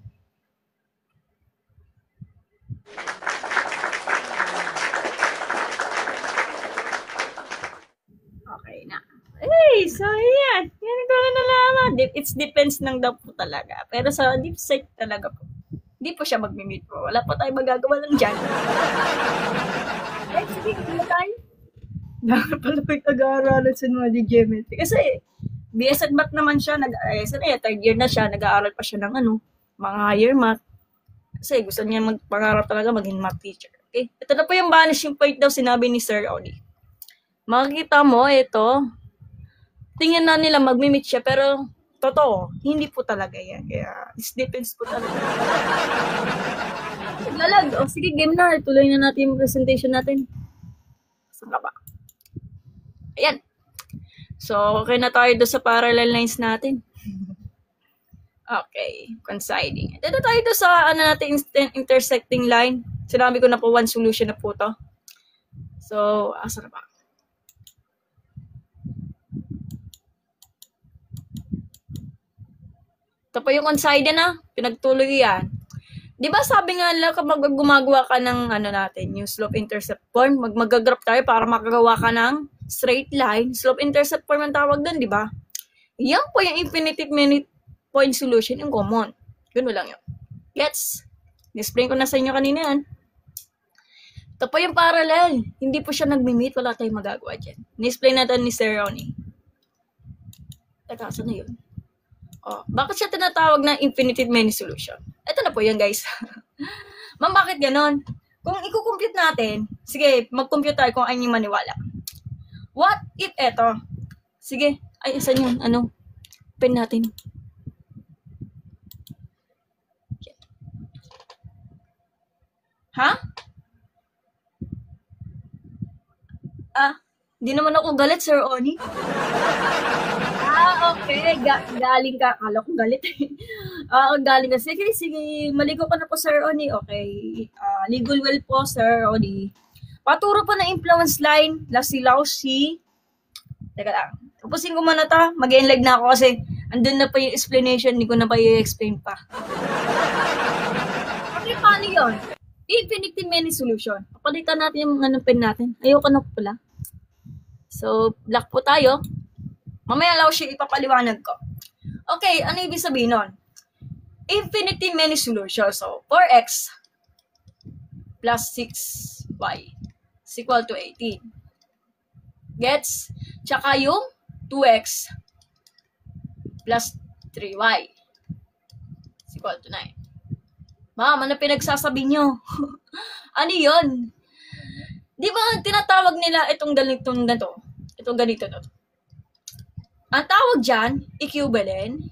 Okay na. So yan. Yan ko na nalaman. It's depends ng daw po talaga. Pero sa deep search talaga po, hindi po siya mag-meet po. Wala pa tayo magagawa ng dyan. Sige, hindi tayo. Dapat pala ko yung nag-aaralan sa mga geometry. Kasi, BS at math naman siya. Third year na siya. Nag-aaral pa siya ng mga higher math. Kasi gusto niya magpangarap talaga maging math teacher. Okay? Ito na po yung vanishing point daw sinabi ni Sir Oli. Makikita mo, ito. Tingnan na nila mag-meet siya, pero totoo, hindi po talaga yan. Kaya, it depends po talaga. Naglalag. Sige, game na. Tuloy na natin yung presentation natin. Saan ka ba? Ayan. So, okay na tayo doon sa parallel lines natin. Okay, coinciding. Dito tayo doon sa natin, intersecting line. Sinabi ko na po, one solution na po to. So, asa na ba? Ito pa yung coinciding pinagtuloy yan. Di ba sabi nga nila kapag gumagawa ka ng natin, yung slope-intercept form, mag-graph tayo para makagawa ka ng straight line. Slope-intercept form ang tawag doon, di ba? Yan po yung infinite many point solution, yung common. Yun lang yun. Gets? Explain ko na sa inyo kanina yan. Ito po yung parallel. Hindi po siya nag-meet, wala tayong magagawa dyan. Ni-explain natin ni Sir Ronnie. Teka, saan na yun? Bakit siya tinatawag na infinite many solution? Ito na po yun, guys. Ma'am, bakit ganon? Kung i-compute natin, sige, mag-compute tayo kung ayun yung maniwala. What if eto? Sige, ay, saan yun? Pen natin. Ha? Di naman ako galit, Sir Oni. Okay. Galing ka. Akala ko galit. Galing ka. Sige. Maligo ka na po, Sir Oni. Okay. Legal well po, Sir Oni. Paturo po na influence line. Lasilaw si... Teka lang. Tapusin ko muna ta. Mag-enlive na ako kasi andun na pa yung explanation. Hindi ko na pa i-explain pa. Okay, paano yun? Infinite many solution. Papalitan natin yung pen natin. Ayoko na pala. So, black po tayo. Mamaya lang siya ipapaliwanag ko. Okay, ano ibig sabihin nun? Infinity many solutions. So, 4x plus 6y is equal to 18. Gets? Tsaka yung 2x plus 3y is equal to 9. Ma'am, ano pinagsasabi nyo? Ano yun? Di ba tinatawag nila itong ganitong ganito? Itong ganito to. Ang tawag dyan, equivalent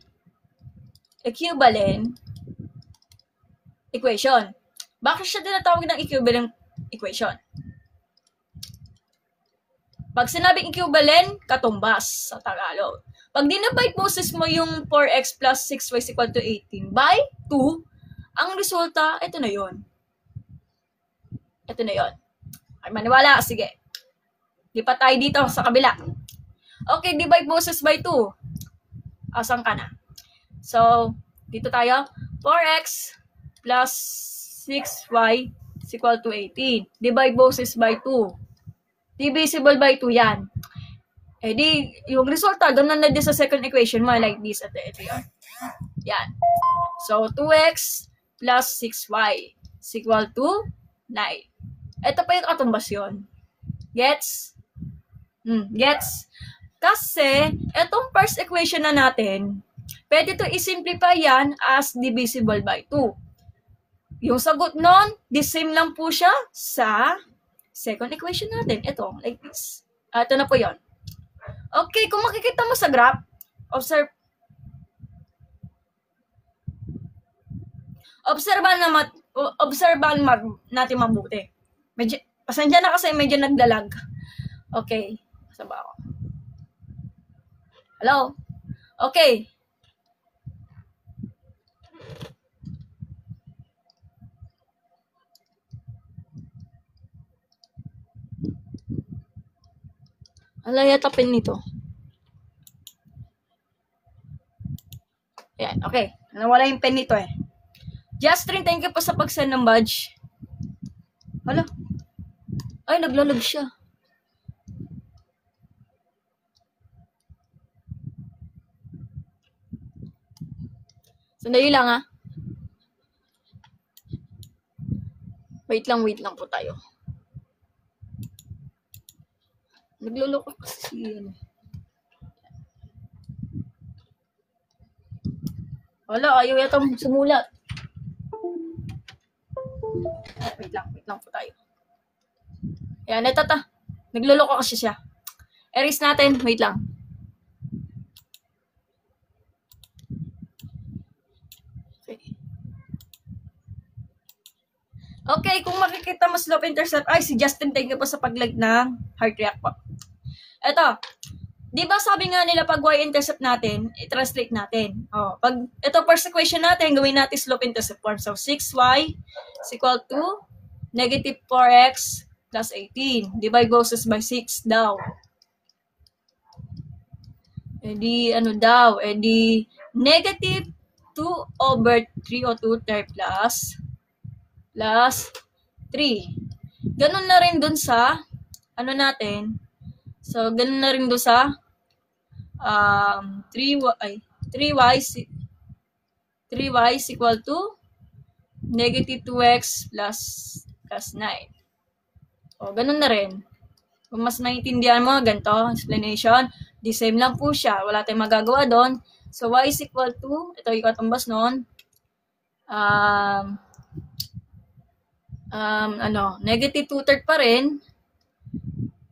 equation. Bakit siya tinatawag ng equivalent equation? Pag sinabing equivalent, katumbas sa Tagalog. Pag dinabay boses mo yung 4x plus 6y is equal to 18 by 2, ang resulta, ito na yon. Ito na yon. Ay, maniwala. Sige. Lipat tayo dito sa kabila. Okay, divide boses by 2. Asan ka na? So, dito tayo. 4x plus 6y is equal to 18. Divide boses by 2. Divisible by 2 yan. Eh di, yung resulta, ganun na din sa second equation mo, like this. Ito yun. Yan. So, 2x plus 6y is equal to 9. Ito pa yung katumbas yun. Gets? Gets? Kasi, itong first equation na natin, pwede to i-simplify yan as divisible by 2. Yung sagot nun, the same lang po siya sa second equation natin. Ito, like this. Ito na po yon. Okay, kung makikita mo sa graph, obserbahan natin mabuti. Pasensya na kasi medyo naglalag. Okay. Saan ba ako? Hello? Okay. Alaya tapin nito. Ayan, okay. Nawala yung pen nito eh. Justrin, thank you po sa pag-send ng badge. Hala. Ay, naglalag siya. Sandali lang ha. Wait lang po tayo. Nagluloko kasi ano. Wala, ayaw yatang sumulat. Wait lang po tayo. Ayan, ito ta. Nagluloko kasi siya. Erase natin, wait lang. Okay, kung makikita mo slope intercept, ay si Justin, thank you po sa pag-like ng heart react po. Ito, di ba sabi nga nila pag y-intercept natin, i-translate natin. Oh, pag ito first equation natin, gawin natin slope intercept form. So 6y is equal to negative 4x plus 18. Divide bosses by 6 daw. E di ano daw? E di negative 2 over 3 o 2 third plus 3. Ganun na rin dun sa ano natin. So, ganun na rin dun sa 3y is equal to negative 2x plus 9. O, ganun na rin. Kung mas naiintindihan mo, ganito, explanation, the same lang po siya. Wala tayong magagawa doon. So, y is equal to, ito yung katumbas noon, negative 2/3 pa rin,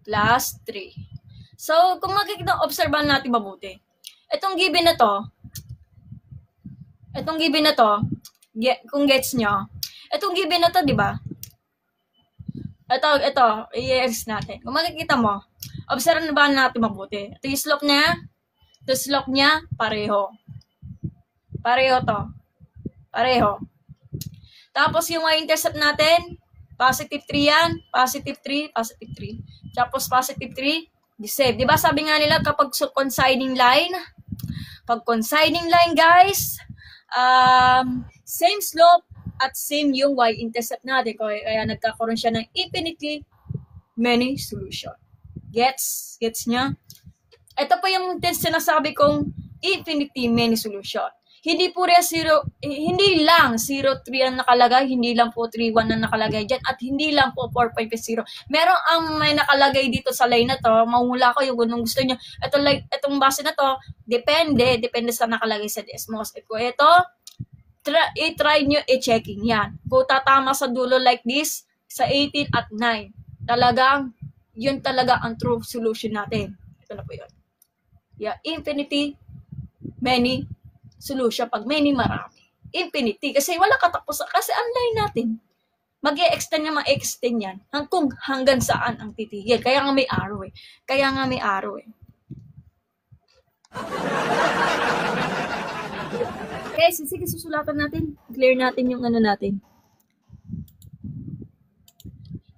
plus 3. So, kung makikita, obserbahan natin mabuti. Itong given na to, kung gets nyo, itong given na to, di ba? Ito, i-erase natin. Kung makikita mo, obserbahan natin mabuti. Ito yung slope niya, pareho. Pareho to. Pareho. Tapos yung y-intercept natin, positive 3 yan, positive 3, positive 3. Tapos positive 3, the same. Diba sabi nga nila kapag coinciding line, guys, same slope at same yung y-intercept natin. Kaya nagkakaroon siya ng infinitely many solution. Gets niya? Ito pa yung sinasabi kong infinitely many solution. Hindi po hindi lang 0, 3 ang nakalagay, hindi lang po 3, 1 ang nakalagay dyan, at hindi lang po 4, 5, 0. Meron ang may nakalagay dito sa line na to, mahula ko yung kung gusto nyo. Itong base na to, depende sa nakalagay sa Desmos. Kung ito, i-try nyo i-checking yan. Kung tatama sa dulo like this, sa 18 at 9, talagang, yun talaga ang true solution natin. Ito na po yun. Yeah, infinity, many, solution pag many, marami. Infinity. Kasi wala katapusan. Kasi ang line natin, mag-e-extend yan. Hanggang saan ang titigil. Kaya nga may arrow eh. Okay, sige, susulatan natin. Clear natin yung ano natin.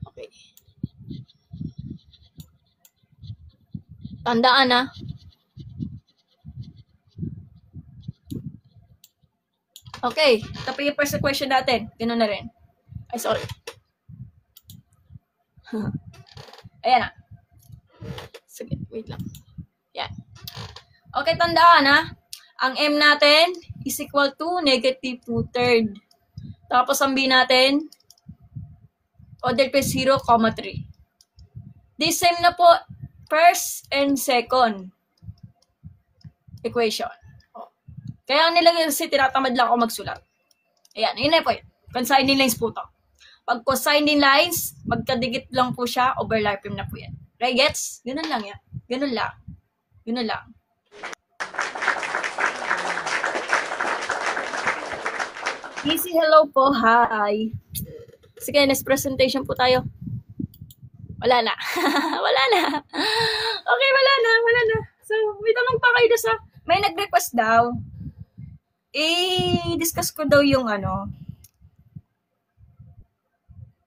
Okay. Tandaan na. Okay, tapos yung first question natin. Ganun na rin. Ay, sorry. Ayan na. Sige, wait lang. Yan. Okay, tandaan ha. Ang m natin is equal to negative 2/3. Tapos ang b natin, order pa 0, 3. The same na po first and second equation. Kaya nilagay kasi tinatamad lang ako magsulat. Ayan, yun na po yun. Consigning lines po to. Pag consigning lines, magkadigit lang po siya, overlapping na po yan. Right, gets? Ganun lang yan. Ganun lang. Easy hello po, hi. Sige, next presentation po tayo. Wala na. Okay, wala na. So, may tanong pa kayo sa, may nag-request daw. I-discuss ko daw yung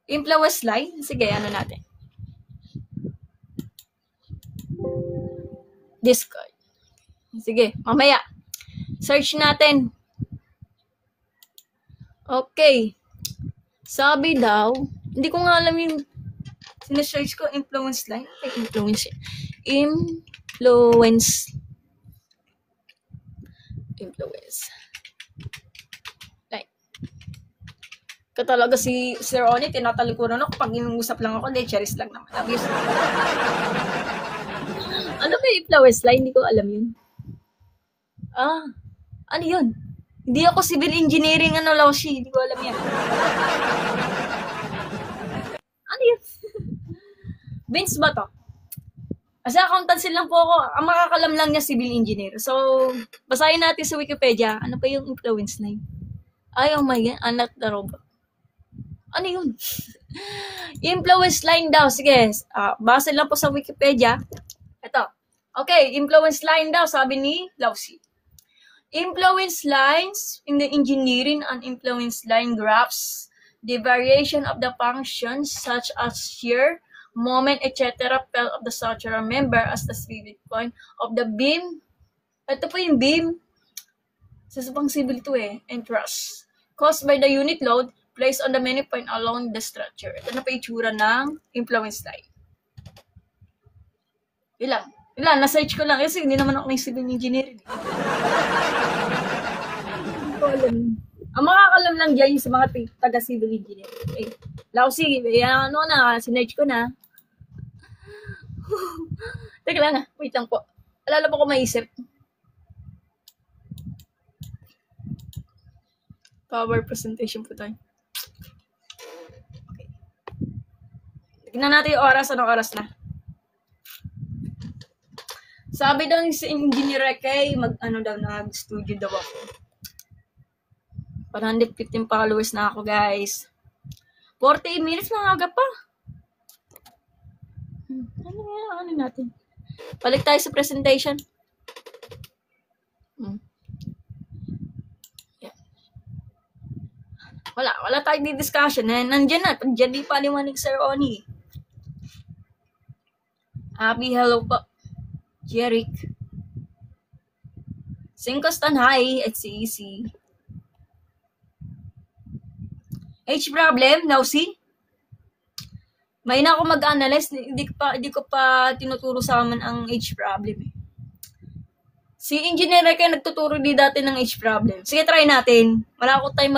influence line. Sige, natin. Discord. Sige, mamaya. Search natin. Okay. Sabi daw, hindi ko nga alam yung sinesearch ko, influence line. Influence. Ka talaga si Sir Oni, tinatalikuran ako. Pag inusap lang ako, hindi, charis lang naman. Obvious. Ano ba yung flowers line? Hindi ko alam yun. Ano yun? Hindi ako civil engineering, Laushi. Hindi ko alam yan. Ano yun? Vince ba to? Kasi accountancy lang po ako. Ang makakalam lang niya civil engineer. So, basahin natin sa Wikipedia. Ano pa yung influence line? Ay, oh my God. Anak na robot. Ano yun? Influence line daw. Sige. Base lang po sa Wikipedia. Ito. Okay. Influence line daw. Sabi ni Lausi. Influence lines in the engineering and influence line graphs. The variation of the functions such as shear, moment, etc. fell of the structural member as the pivot point of the beam. Ito po yung beam. Sa pang civil to and truss. Caused by the unit load placed on the many point along the structure. Ito na pa itsura ng influence line. Ilan? Na-search ko lang. Kasi hindi naman ako ng civil engineering. Hindi ko alam. Ang makakalam lang dyan yung sa mga taga-civil engineering. Lausi, sinerch ko na. Teka lang wait lang po. Alala po ko maisip. Power presentation po tayo. Okay. Tignan natin yung oras. Anong oras na? Sabi daw si Engineer Kay, nag-studio daw ako. 115 followers na ako, guys. 48 minutes na aga pa. Ano natin? Balik tayo sa presentation. Yeah. Wala tayong di-discussion. Nandiyan di paliwanag Sir Oni. Abby, hello po. Jeric. Singkostan, hi. It's easy. H problem, now see? May na ako mag-analyze, hindi ko pa tinuturo sa amin ang H problem. Si Engineer kayo nagtuturo di dati ng H problem. Sige, try natin. Wala ako tayo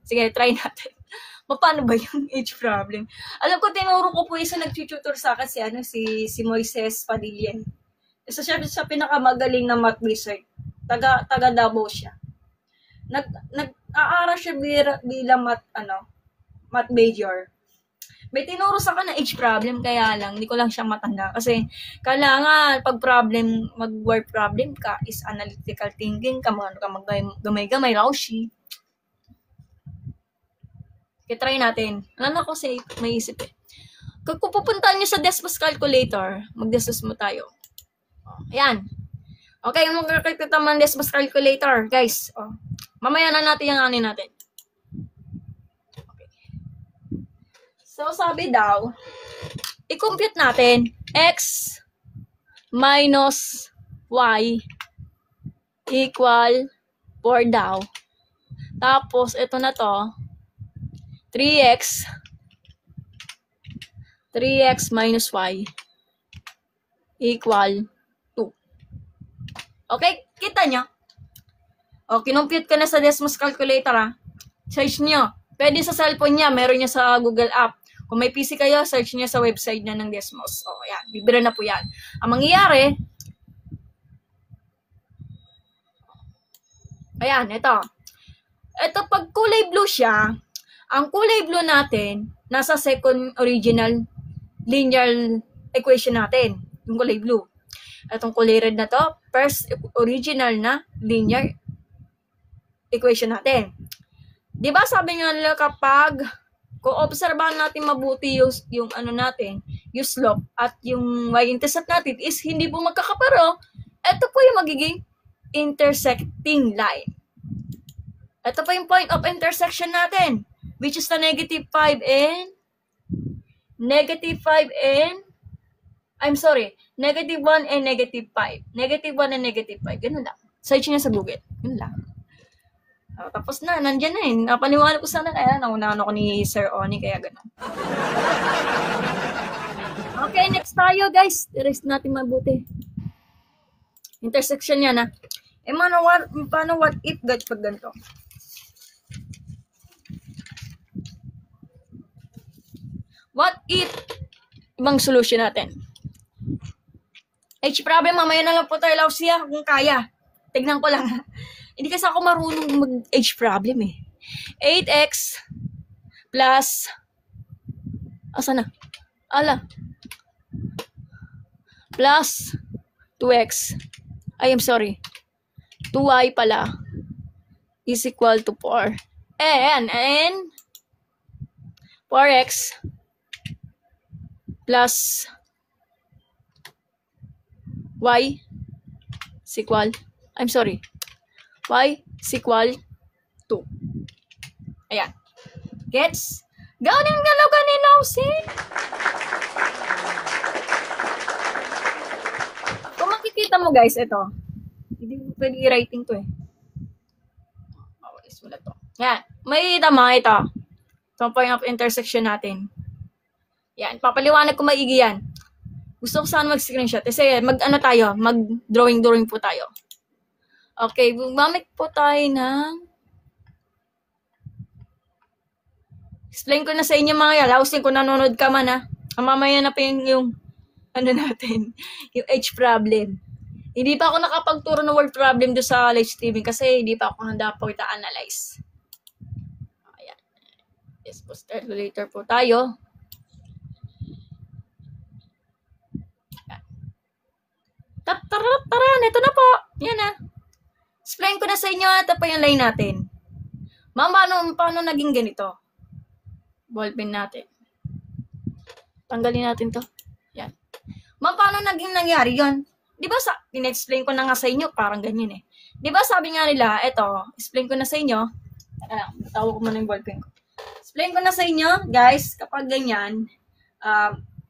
Sige, try natin. Paano ba yung H problem? Alam ko, tinuro ko po isa nag-tutor sa akin si Moises Padilla. Isa siya pinakamagaling na math wizard. Taga Davao siya. Nag-aaral siya bilang math major. May tinuro sa akin na H problem, kaya lang, hindi ko lang siya matanda. Kasi, kailangan, pag mag-word problem ka, is analytical thinking ka, gamay-gamay, Laushi. Okay, try natin. Alam ako kasi may isip Kung pupuntahan nyo sa Desmos calculator, mag-Desmos mo tayo. Ayan. Okay, magkakita naman Desmos calculator, guys. Mamaya na natin yung natin. Okay. So, sabi daw, i-compute natin x minus y equal 4 daw. Tapos, ito na to, 3x minus y equal 2. Okay, kita nyo? O, kinumpute ka na sa Desmos calculator, Search nyo. Pwede sa cellphone niya, meron niya sa Google app. Kung may PC kayo, search niyo sa website na ng Desmos. O, yan. Bibira na po yan. Ang mangyayari, ayan, ito. Ito, pag kulay blue siya, ang kulay blue natin, nasa second original linear equation natin. Yung kulay blue. Itong kulay red na to, first original na linear equation natin. Diba sabi nga nila kapag kung obserbahan natin mabuti yung yung slope at yung y-intercept natin is hindi po magkakaparo, ito po yung magiging intersecting line. Ito po yung point of intersection natin, which is the negative 1 and negative 5. Negative 1 and negative 5. Ganun lang. Search niya sa Google. Ganun lang. Tapos na, nandyan na Napaniwala ko sana kaya naunahan ako ni Sir Oni, kaya gano'n. Okay, next tayo guys. Rest natin mabuti. Intersection yan paano what if pag ganito? What if ibang solution natin? H problem, mamaya na lang po tayo Lausia kung kaya. Tignan ko lang. Hindi kasi ako marunong mag-H problem eh. 8x plus asa na? Ala. Plus 2x. I am sorry. 2y pala is equal to 4. And 4x plus y is equal, I'm sorry, y is equal to. Ayan. Gets? Galing galaw kaninaw, see? Kung makikita mo guys, ito. Hindi mo pwede i-writing to eh. Wala to. Yan. May tama ito. Itong point of intersection natin. Yan. Papaliwanag ko maigi yan. Gusto ko saan mag-screenshot. Kasi mag-drawing po tayo. Okay. Gumamit po tayo ng explain ko na sa inyo mga yalausin kung nanonood ka man ha. Mamaya na pa yung ano natin. Yung H problem. Hindi pa ako nakapagturo ng word problem do sa live streaming kasi hindi pa ako handa po ita-analyze. Ayan. Yes po, start later po tayo. Taran, ito na po. Yan na. Explain ko na sa inyo, ito pa yung line natin. Ma'am, paano naging ganito? Ballpen natin. Tanggalin natin to. Yan. Ma'am, paano naging nangyari yun? Di ba in-explain ko na nga sa inyo, parang ganyan eh. Di ba sabi nga nila, eto, explain ko na sa inyo. Tawa ko muna yung ballpen ko. Explain ko na sa inyo, guys, kapag ganyan,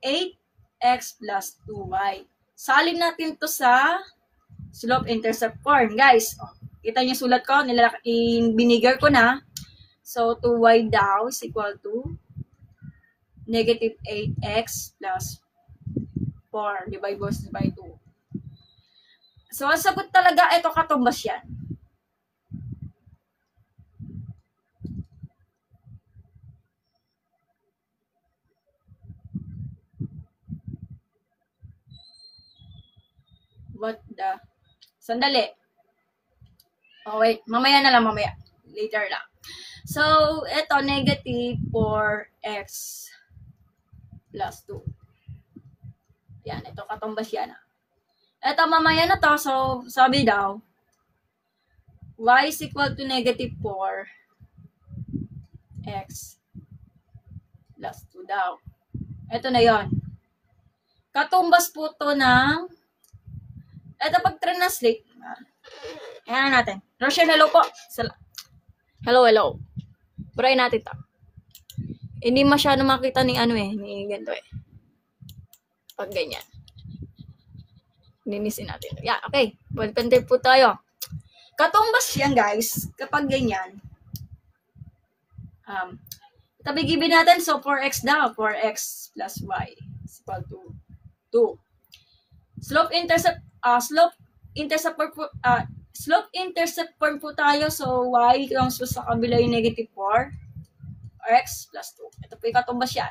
8x plus 2y. Salin natin to sa slope-intercept form. Guys, kita niyo sulat ko, binigar ko na. So, 2y daw is equal to negative 8x plus 4 divided by 2. So, ang sagot talaga, ito katumbas yan. What the? Sandali. Oh, wait. Mamaya na lang, mamaya. Later lang. So, ito, negative 4x plus 2. Yan, ito katumbas yan. Ito, mamaya na to. So, sabi daw, y is equal to negative 4x plus 2 daw. Ito na yon. Katumbas po to ng ito pag-translate. Ayan natin. Rochelle, hello po. Hello. Buray natin to. Hindi masyado makita ni ni ganito eh. Pag ganyan. Linisin natin. Yeah, okay. Ballpen tape po tayo. Katumbas yan, guys. Kapag ganyan. Tabigibin natin. So, 4x daw. 4x plus y is equal to 2. Slope-intercept form po tayo. So, y comes sa kabila yung negative 4. X plus 2. Ito po yung katumbas yan.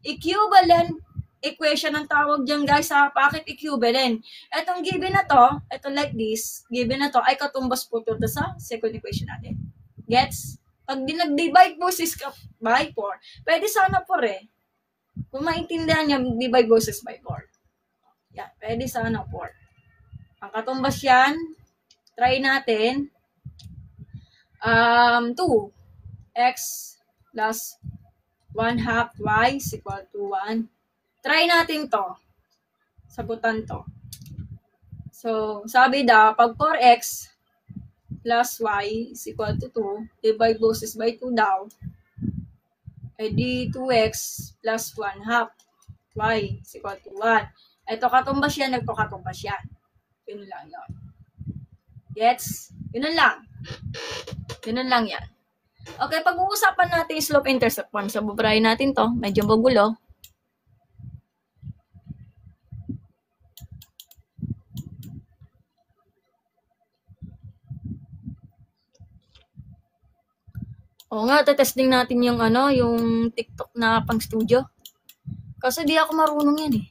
Equivalent equation ang tawag dyan, guys, ha? Bakit equivalent? Itong given na to, ito like this, given na to, ay katumbas po ito sa second equation natin. Gets? Pag nag-divide boses by 4, pwede sana 4 eh. Kung maintindihan nyo, divide boses by 4. Yan, pwede sana 4. Ang katumbas yan, try natin, 2x plus 1 half y is equal to 1. Try natin to. Sagutan to. So, sabi daw, pag 4x plus y is equal to 2, divide boses by 2 daw, edi 2x plus 1 half y is equal to 1. Ito katumbas yan, ito katumbas yan. Yun lang yun. Gets? Yun lang. Yun lang yan. Okay, pag-uusapan natin yung slope-intercept form. So, bubrayin natin to. Medyo magulo. Oo nga, testing natin yung yung TikTok na pang studio. Kasi di ako marunong yan eh.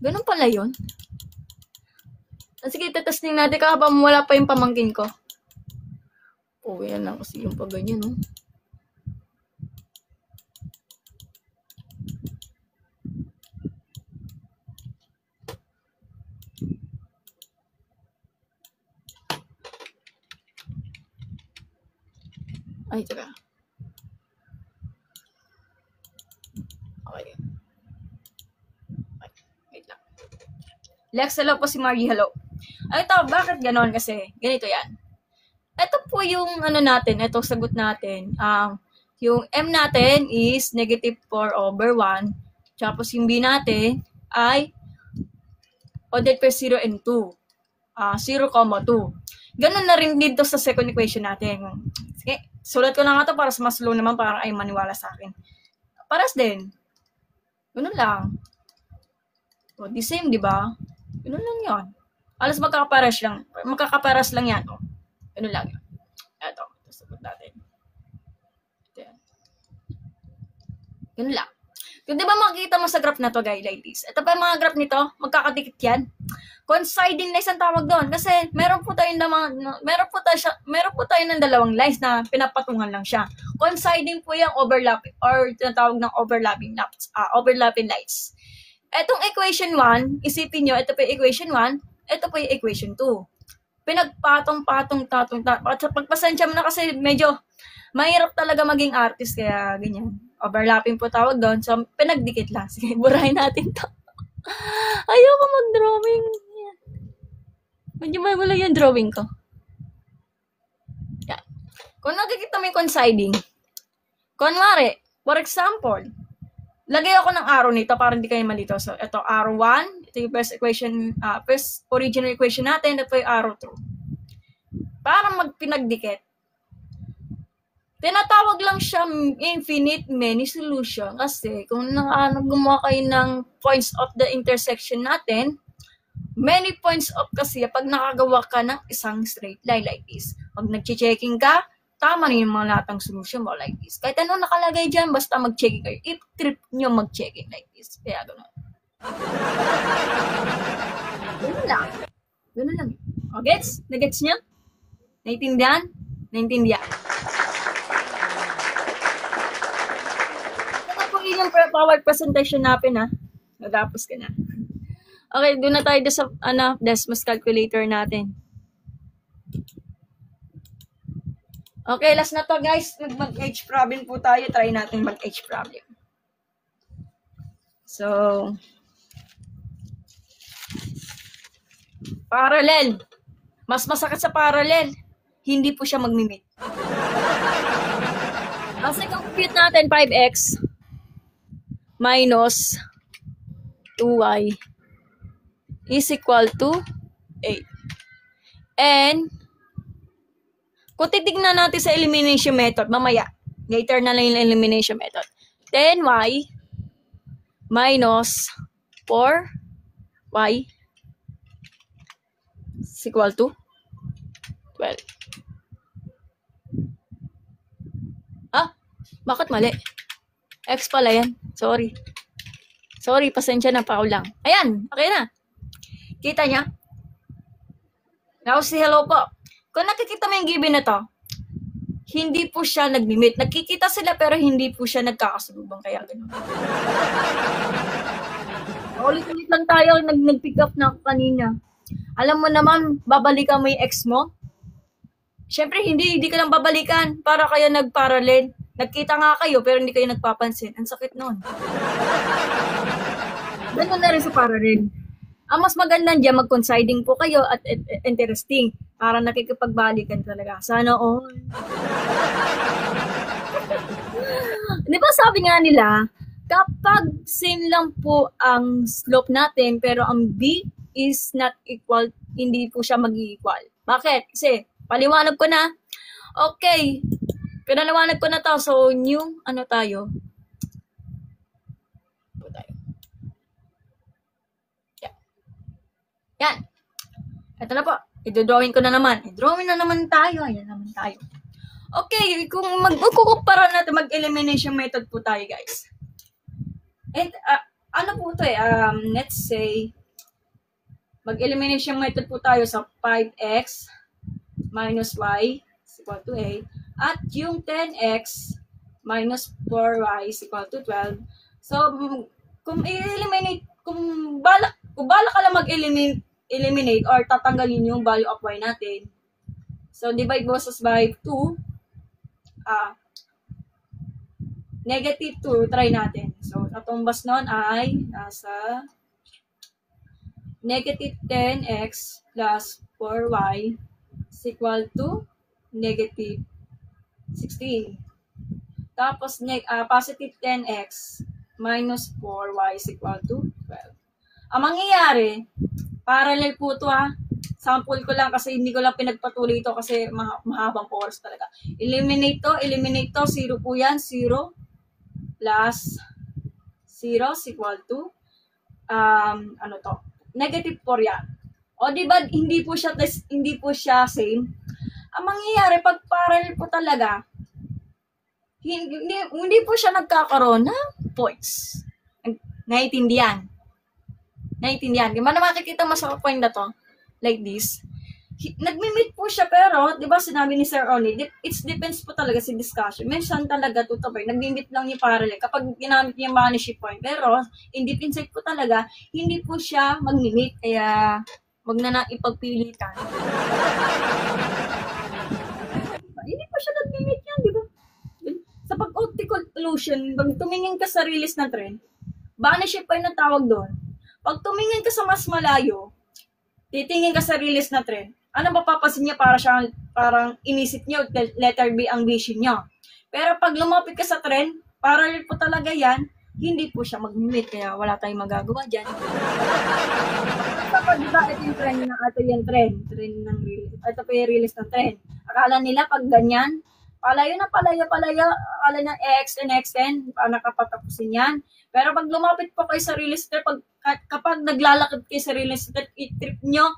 Ganun pala yun. Sige, tetesting natin habang wala pa yung pamangkin ko. Oh, yan lang kasi yung pag ganyan, no? Ay, teka. Okay. Wait lang. Lex, hello po si Margie, hello. Ay, ito, bakit ganon? Kasi, ganito yan. Ito po yung ano natin, ito sagot natin. Yung M natin is negative 4/1. Tapos yung B natin ay ordered per 0 and 2. 0,2. Ganun na rin dito sa second equation natin. Sige, sulat ko na nga ito para mas slow naman para ay maniwala sa akin. Paras din. Ganun lang. O, the same, di ba? Ganun lang yun. Alas magkakaparas lang yan. O. Ganun lang yun. Ito sagot natin. Ganun lang. Kung di ba makikita mo sa graph na to, guys, like this. Ito pa yung mga graph nito, magkakadikit yan. Coinciding lines ang tawag doon kasi meron po tayo ng dalawang lines na pinapatungan lang siya. Coinciding po yung overlapping or tinatawag ng overlapping lines. Etong equation 1, isipin nyo, ito po yung equation 1, ito po yung equation 2. Pinagpatong-patong. Pagpasensya mo na kasi medyo mahirap talaga maging artist kaya ganyan. Overlapping po tawag doon. So, pinagdikit lang. Sige, burahin natin to. Ayoko mag-drawing. Medyo may wala yung drawing ko. Yan. Kung nakikita mo yung coinciding, kunwari, for example, lagay ako ng arrow nito para hindi kayo malito. So, ito, arrow 1. Ito yung first original equation natin. Ito yung arrow 2. Para magpinagdikit. Tinatawag lang siya infinite many solution kasi kung gumawa kayo ng points of the intersection natin, many points of kasi pag nakagawa ka ng isang straight line like this. Pag nag-checking ka, tama na yung mga latang solution mo like this. Kahit ano nakalagay dyan, basta mag-checking kayo. I-trip nyo mag-checking like this. Kaya gano'n. Ganun lang. Ganun lang. O, gets? Nagets nyo? Naintindihan? Naintindihan. Yung PowerPoint presentation natin, ha? Natapos ka na. Okay, doon na tayo sa Desmos calculator natin. Okay, last na to, guys. Mag-H problem po tayo. Try natin mag-H problem. So, parallel. Mas masakit sa parallel. Hindi po siya mag-meet. Kasi compute natin 5x minus 2y is equal to 8. And, kung titignan natin sa elimination method, mamaya, later na lang yung elimination method. 10y minus 4y is equal to 12. Bakit mali? X pala yan. Sorry, pasensya na pa ako lang. Ayan, okay na. Kita niya? Now, say hello po. Kung nakikita mo yung given na to, hindi po siya nag-meet. Nagkikita sila pero hindi po siya nagkakasalubong. Kaya gano'n. Ulit-ulit lang tayo. Nag-pick up na ako kanina. Alam mo naman, babalikan mo yung ex mo? Siyempre, hindi ka lang babalikan para kayo nag-parallel. Nagkita nga kayo, pero hindi kayo nagpapansin. Ang sakit nun. Ganun na rin sa parallel. Ang mas maganda dyan, mag-coinciding po kayo at interesting. Para nakikipagbalikan talaga. Sana all. Di ba sabi nga nila, kapag same lang po ang slope natin, pero ang B is not equal, hindi po siya mag-equal. Bakit? Kasi, paliwanag ko na. Okay. Pinaliwanag ko na to. So, new, tayo? Yan. Ito na po. I-drawing ko na naman. I-drawing na naman tayo. Ayan naman tayo. Okay. Kung magkukumpara natin, mag-elimination method po tayo, guys. And, ano po ito let's say, mag-elimination method po tayo sa 5x minus y is equal to 8. At yung 10x minus 4y is equal to 12. So, kung i-eliminate, kung bala ka lang mag-eliminate or tatanggalin yung value of y natin. So, divide bosses by 2. Negative 2, try natin. So, katumbas nun ay nasa negative 10x plus 4y is equal to negative 16. Tapos, positive 10x minus 4y is equal to 12. Ang mangyayari, parallel po ito Sample ko lang kasi hindi ko lang pinagpatuloy ito kasi mahabang oras talaga. Eliminate to, 0 po yan, 0 plus 0 is equal to, negative 4 yan. O diba, hindi po siya same. Ang mangyayari, pag parallel po talaga, hindi po siya nagkakaroon ng points. Naiintindihan. Di ba na makikita mo sa point na to? Like this. Nagmi-meet po siya pero, di ba sinabi ni Sir Oni, it depends po talaga sa discussion. Minsan talaga tutubay, nagmi-meet lang yung parallel kapag ginamit niya vanishing point. Pero, in deep insight po talaga, hindi po siya magmi-meet. Kaya, wag na ipagpilitan. Hindi po siya nagmi-meet yan, di ba? Sa pag-optical illusion, pag tumingin ka sa release na trend, vanishing point na tawag doon. Pag tumingin ka sa mas malayo, titingin ka sa release na trend, ano mapapansin niya parang inisip niyo letter B ang vision niyo. Pero pag lumapit ka sa trend, parallel po talaga yan, hindi po siya mag-meet, kaya wala tayong magagawa dyan. Kapag diba, ito yung trend na ito yung trend ng release. Ito pa yung release ng trend. Akala nila pag ganyan, palayo, akala na extend, paano nakapatapusin yan. Pero pag lumapit po kayo sa release trip, kapag naglalakad kayo sa release trip nyo,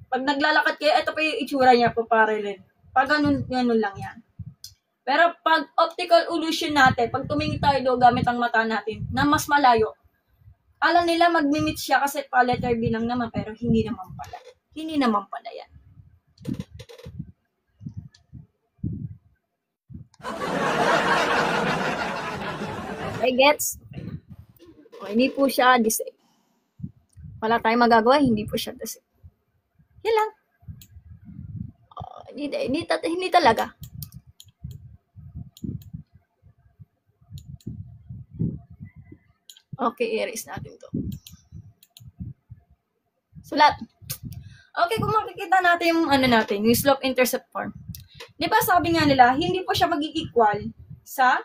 pag naglalakad kayo, ito pa yung itsura niya po parallel. Pag ganun lang yan. Pero pag optical illusion natin, pag tumingin tayo doon gamit ang mata natin, na mas malayo, alam nila mag-mimit siya kasi pa letter B lang naman, pero hindi naman pala. Hindi naman pala yan. Okay, gets? Okay, hindi po siya the same. Wala tayong magagawa, hindi po siya the same. Yan lang. Hindi talaga. Okay, erase natin to. Sulat. Okay, kung makikita natin yung yung slope-intercept form. Di ba sabi nga nila, hindi po siya mag-equal sa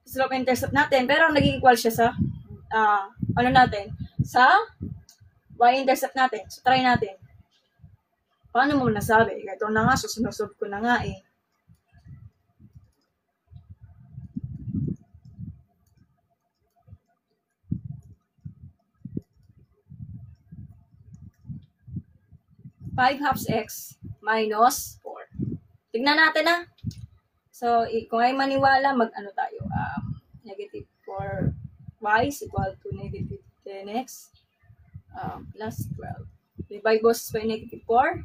slope-intercept natin, pero nag-equal siya sa sa y-intercept natin. So, try natin. Paano mo nasabi? Ito na nga, susunod ko na nga eh. Five halves x minus 4. Tignan natin So, kung ay maniwala, tayo? Negative 4y is equal to negative 10x plus 12. Divide both by negative 4.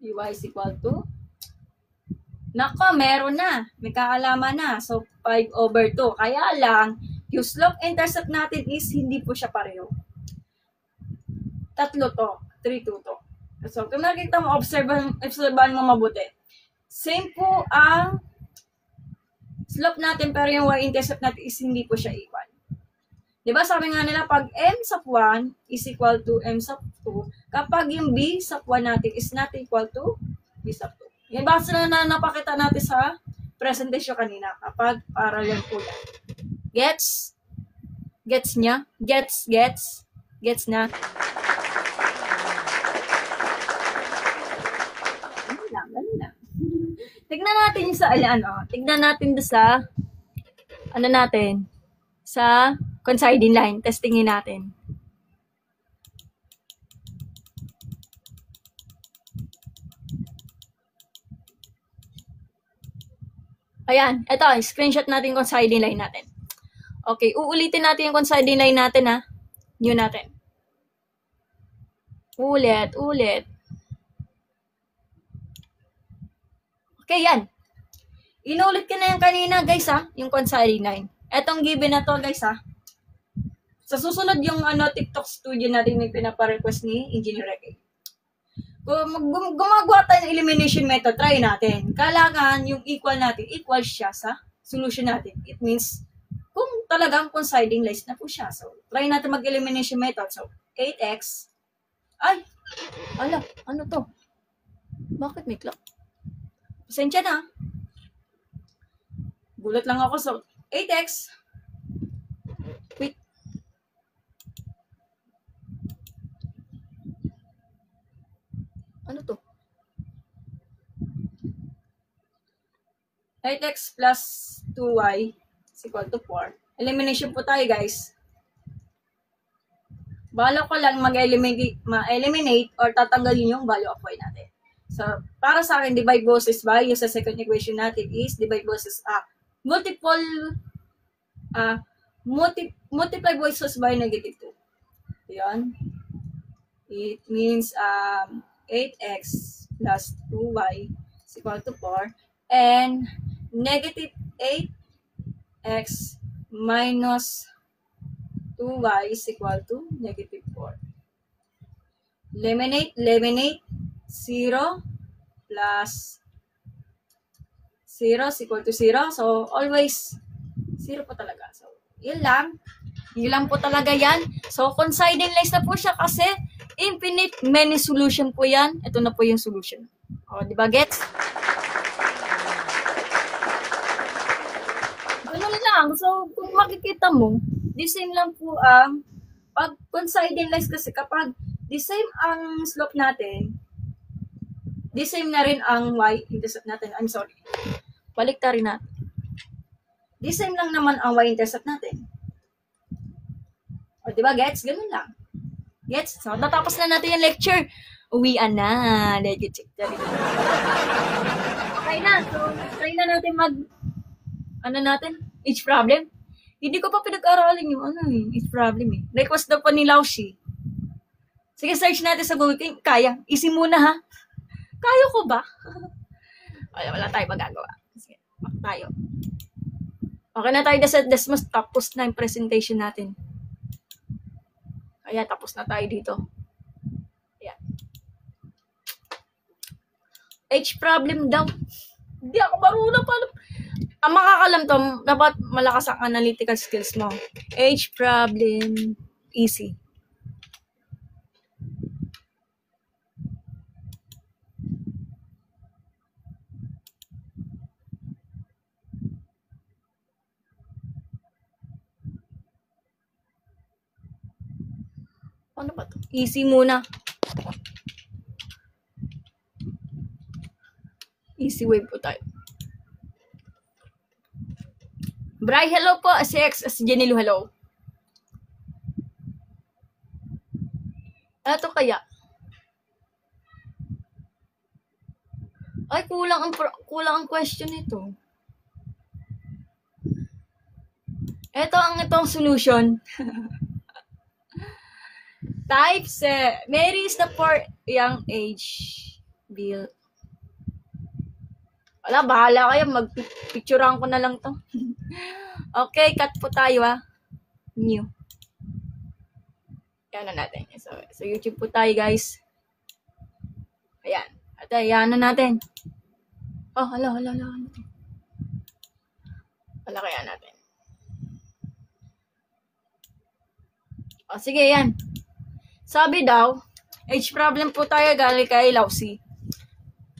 dy is equal to, nako, meron na. May kaalaman na. So, 5/2. Kaya lang, yung slope-intercept natin is hindi po siya pareho. 3 to. 3, 2 to. So, kung nakikita mo, obserbahan mo mabuti. Same po ang slope natin, pero yung y-intercept natin is hindi po siya equal. Diba sabi nga nila, pag m sub 1 is equal to m sub 2, kapag yung b sub 1 natin is not equal to b sub 2. Yan ba sila na napakita natin sa presentation kanina, kapag parallel po yan. Gets? Gets niya? Gets na? Ganun lang. Tignan natin sa tignan natin sa sa coinciding line, testingin natin. Ayan, eto, screenshot natin yung coinciding line natin. Okay, uulitin natin yung coinciding line natin ha. New natin. Ulit. Okay, yan. Inulit ko na yan kanina, guys ha, yung coinciding line. Etong given na to, guys ha. Sa susunod yung TikTok studio natin may pinapa-request ni Engineer Reke. Gumagawa tayo ng elimination method, try natin. Kailangan yung equal natin, equal siya sa solution natin. It means, kung talagang coinciding lines na po siya. So, try natin mag-elimination method. So, 8x. Ay! Ala, ano to? Bakit may clock? Pasensya na. Gulat lang ako. So, 8x. Wait. Ano to? 8x plus 2y is equal to 4. Elimination po tayo, guys. Bala ko lang ma-eliminate or tatanggalin yung value of y natin. So, para sa akin, divide versus by, yung sa second equation natin is divide versus multiply versus by negative 2. Yan. It means 8x plus 2y is equal to 4. And negative 8x minus 2y is equal to negative 4. Eliminate. 0 plus 0 is equal to 0. So, always 0 po talaga. So, yun lang. Yun lang po talaga yan. So, coinciding lines na po siya kasi infinite many solution po yan. Ito na po yung solution. O, di ba, gets? Ganun lang. So, kung makikita mo, the same lang po ang pag coinciding lines kasi kapag the same ang slope natin, the same na rin ang y-intercept natin. I'm sorry. Baliktarin natin. The same lang naman ang y-intercept natin. O, diba, gets? Ganun lang. Gets? So, natapos na natin yung lecture. Uwian na. Legit check. Okay na. So, try na natin each problem. Hindi ko pa pinag-aralin yung each problem eh. Request na pa ni Laushi. Sige, search natin sa Google. Kaya. Easy muna ha. Kaya ko ba? Wala tayo magagawa. Sige, tayo. Okay na tayo sa Desmos. Tapos na yung presentation natin. Kaya tapos na tayo dito. Ayan. H problem daw. Hindi ako marunong pa. Ang makakalam to, dapat malakas ang analytical skills mo. H problem, easy. Ano ba to? Easy muna. Easy way po tayo. Bray, hello po. Si X, si Jenny Lu, hello. Ano to kaya? Ay, kulang ang question nito. Itong solution. Type Mary is the for young age. Bill. Wala, bahala kayo. Magpicturean ko na lang to. Okay, cut po tayo ha. New. Ayan na natin. So YouTube po tayo guys. Ayan. At ayan na natin. Oh, hala. Wala kaya natin. O, sige, yan. Sabi daw, age problem po tayo galing kay Lausi.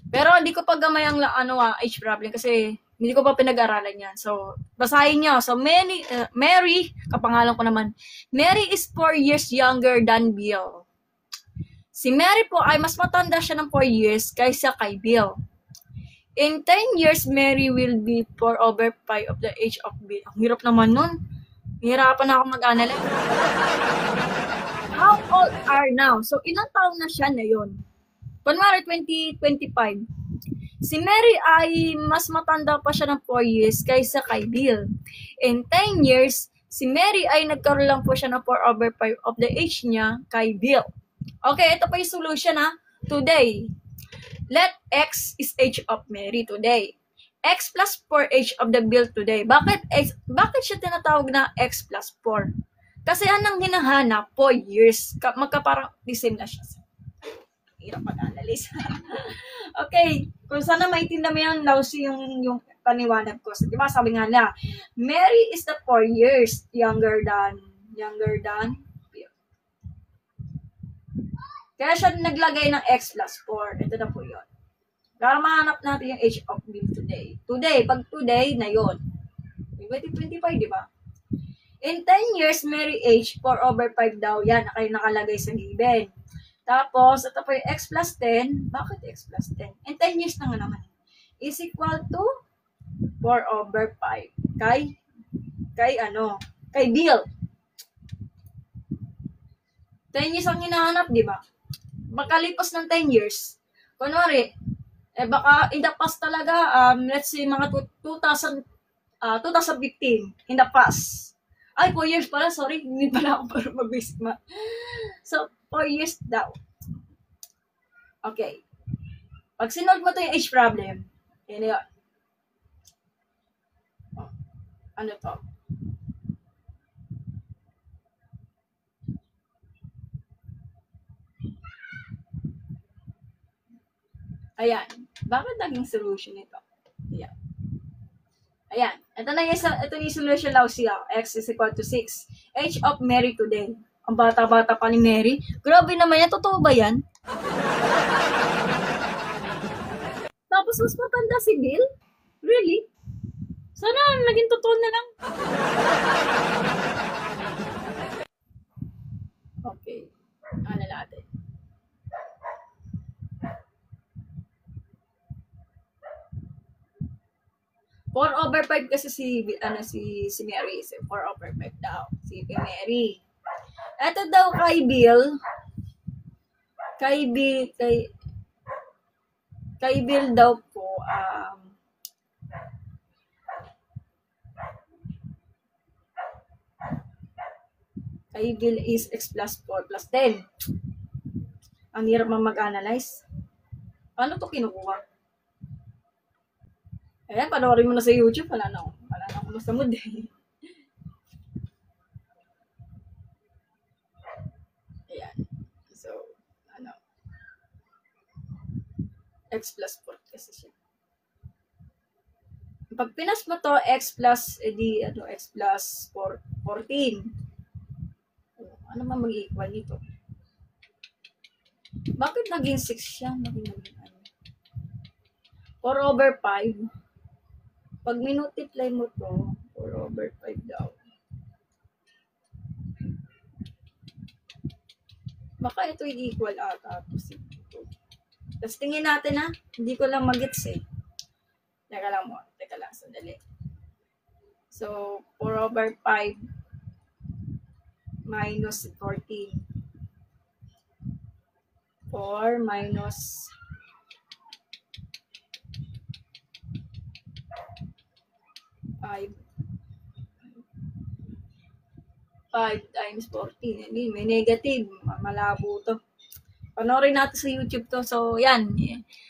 Pero hindi ko pa gamay ang age problem kasi hindi ko pa pinag-aralan yan. So, basahin nyo. So, Mary, kapangalan ko naman, Mary is 4 years younger than Bill. Si Mary po ay mas matanda siya ng 4 years kaysa kay Bill. In 10 years, Mary will be 4/5 of the age of Bill. Ang hirap naman nun. Hirapan na ako mag-analyze. How old are now? So, ilang taon na siya na yun? Kunwari, 2025. Si Mary ay mas matanda pa siya ng 4 years kaysa kay Bill. In 10 years, si Mary ay nagkaroon lang po siya ng 4/5 of the age niya kay Bill. Okay, ito pa yung solution ha. Today, let X is age of Mary today. X plus 4 age of the Bill today. Bakit siya tinatawag na X plus 4? Kasi anong hinahanap? 4 years. Magkaparang the same na siya. Hirap mag-analyze. Okay, kung sana maintindihan mo yan, Lausi, yung paniwanag ko. So, di ba, sabi nga na, Mary is the 4 years younger than Bill. Kaya siya naglagay ng X plus 4. Ito na po yun. Para mahanap natin yung age of Bill today. Pag today na yun. 2025, di ba? In 10 years, Mary age 4/5 daw. Yan, nakalagay sa given. Tapos, ito po yung x plus 10. Bakit x plus 10? In 10 years na nga naman. Is equal to 4/5. Kay Bill. 10 years ang hinahanap, di ba? Makalipas ng 10 years. Kunwari, baka in the past talaga, let's say mga 2015, in the past. Ay, 4 years pala, sorry, hindi pala ako para mag-basic ma. So, 4 years daw. Okay. Pag sinolve mo to yung age problem, yun yun. Ano to? Ayan. Bakit naging solution ito? Ayan. Ayan. Ito yung solution lang siya. X is equal to 6. Age of Mary today. Ang bata-bata pa ni Mary. Grabe naman yan. Totoo ba yan? Tapos mas matanda si Bill? Really? Sana naging totoo na lang. Okay. Ano natin? Four over 5 kasi si Mary. 4/5 daw. Si Mary. Ito daw kay Bill. Kay Bill daw po, kay Bill is x plus 4 plus 10. Ang hirap mag-analyze. Paano to kinukuha? Ayan, panoorin mo na sa YouTube. Wala na akong masamod eh. Ayan. So, x plus 4 kasi siya. Pag pinas mo to, x plus 14. Ano man mag-equal nito? Bakit naging 6 siya? Naging 4/5. Pag minultiply mo to, 4/5 daw. Baka ito equal ata. Tapos tingin natin ha. Hindi ko lang mag-gets eh. Teka lang, sandali. So, 4/5 minus 14. 4 minus 5 times 14. Hindi, may negative. Malabo to. Panoorin natin sa YouTube to. So, yan.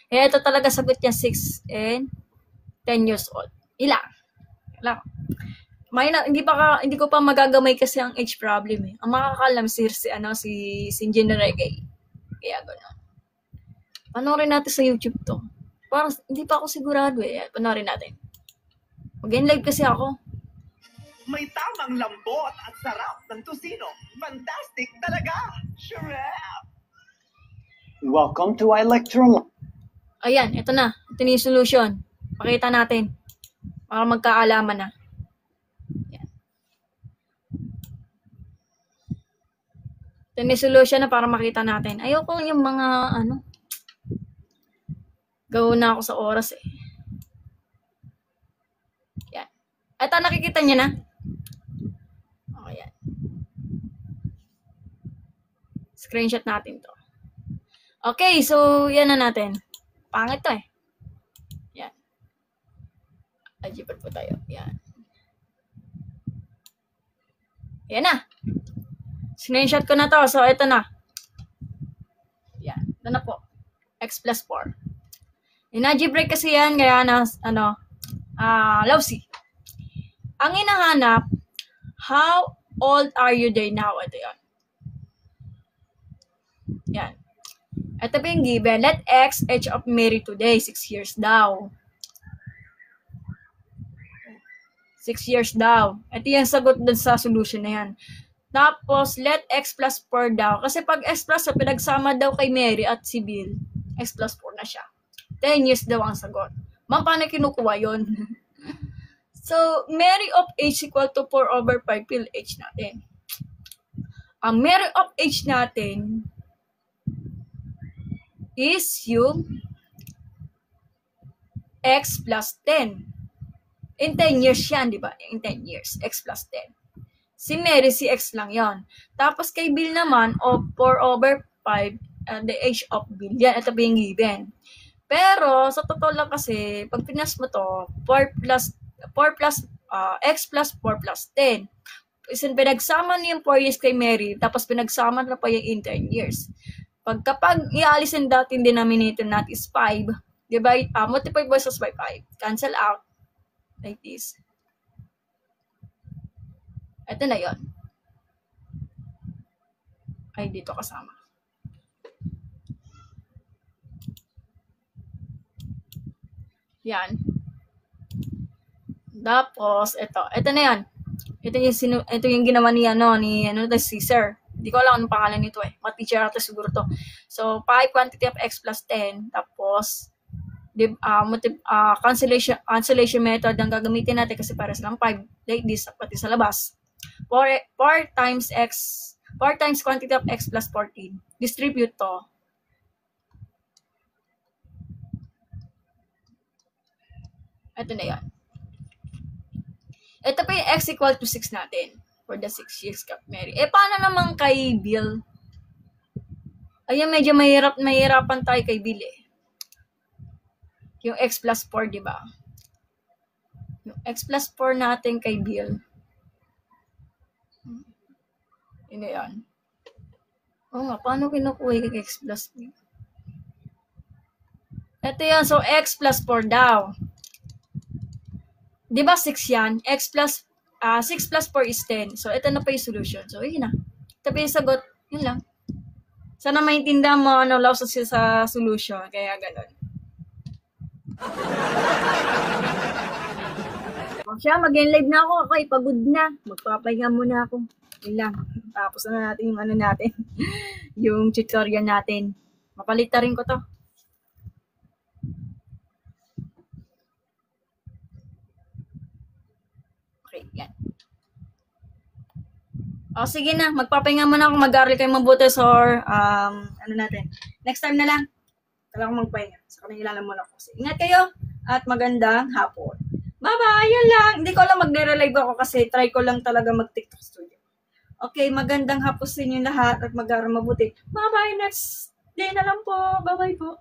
Ito talaga sagot niya 6 and 10 years old. Ilang. Hindi ko pa magagamay kasi ang age problem eh. Ang makakalam si Engineer Reggae. Kaya gano'n. Panoorin natin sa YouTube to. Parang hindi pa ako sigurado eh. Panoorin natin. Mag-live kasi ako.
May tamang lambot at sarap ng tusino. Fantastic talaga! Shrimp!
Welcome to Electron.
Ayan, ito na. Ito na yung solution. Pakita natin. Para magkaalaman na. Ayan. Ito na yung solution na para makita natin. Ayoko yung mga gawin na ako sa oras eh. Ayan. Ito, nakikita niyo na? Ayan. Screenshot natin to. Okay, so yan na natin. Pangit to eh. Algebra po tayo. Yan. Yan na. Screenshot ko na to. So, ito na. Yan. Ito na po. X plus 4. In-algebra kasi yan. Kaya na, lousy. Ang hinahanap, how old are you there now? Ito yan. Yan. Ito po yung given. Let X, age of Mary today, 6 years daw. 6 years daw. Ito yung sagot dun sa solution na yan. Tapos, let X plus 4 daw. Kasi pag X plus 4, pinagsama daw kay Mary at si Bill, X plus 4 na siya. 10 years daw ang sagot. Ma'am, paano kinukuha yun? So, Mary of age equal to 4 over 5 Bill age natin. Ang Mary of age natin is yung X plus 10. In 10 years yan, di ba? In 10 years, X plus 10. Si Mary, si X lang yon. Tapos kay Bill naman, of 4 over 5, the age of Bill. Yan, ito being given. Pero, sa totoo lang kasi, pag pinas mo to, X plus 4 plus 10. Isin pinagsama niyo yung 4 years kay Mary, tapos pinagsama na pa yung in 10 years. Kapag ialisin dating denominator natin is 5, divide, multiply versus by 5. Cancel out. Like this. Ito na yon. Ay, dito kasama. Yan. Tapos, ito. Ito na yan. Ito yung ginawa ni Caesar. Hindi ko alam anong pangalan nito eh. Mga-teacher ata siguro to. So, 5 quantity of X plus 10. Tapos, cancellation method ang gagamitin natin kasi para silang 5 like this pati sa labas. 4 times quantity of X plus 14. Distribute to. Ito na yan. Ito pa yung X equal to 6 natin for the 6 years kay Mary. Paano naman kay Bill? Ayan, medyo mahirapan tayo kay Bill eh. Yung X plus 4, di ba? Yung X plus 4 natin kay Bill. Hindi yan. Oo nga, paano kinukuha yung X plus 4? Ito yan, so X plus 4 daw. Di ba 6 yan? 6 plus 4 is 10. So, ito na pa yung solution. So, yun na. Ito pa yung sagot. Yun lang. Sana maintindihan mo lausas sa solution. Kaya ganun. Siya, mag-live na ako. Okay, pagod na. Magpapahinga muna ako. Yun lang. Tapos na natin yung natin. Yung tutorial natin. Mapalita rin ko to. Okay, yan. O, sige na. Magpapahinga muna ako. Mag-aaral kayo mabuti. So, natin. Next time na lang. Kailangan magpahinga. Sa kanila lang muna ako. Ingat kayo at magandang hapon. Bye-bye! Yan lang. Hindi ko lang magre-relive ako kasi try ko lang talaga mag-TikTok studio. Okay, magandang hapon sa inyo lahat at mag-aaral mabuti. Bye-bye! Next day na lang po. Bye-bye po.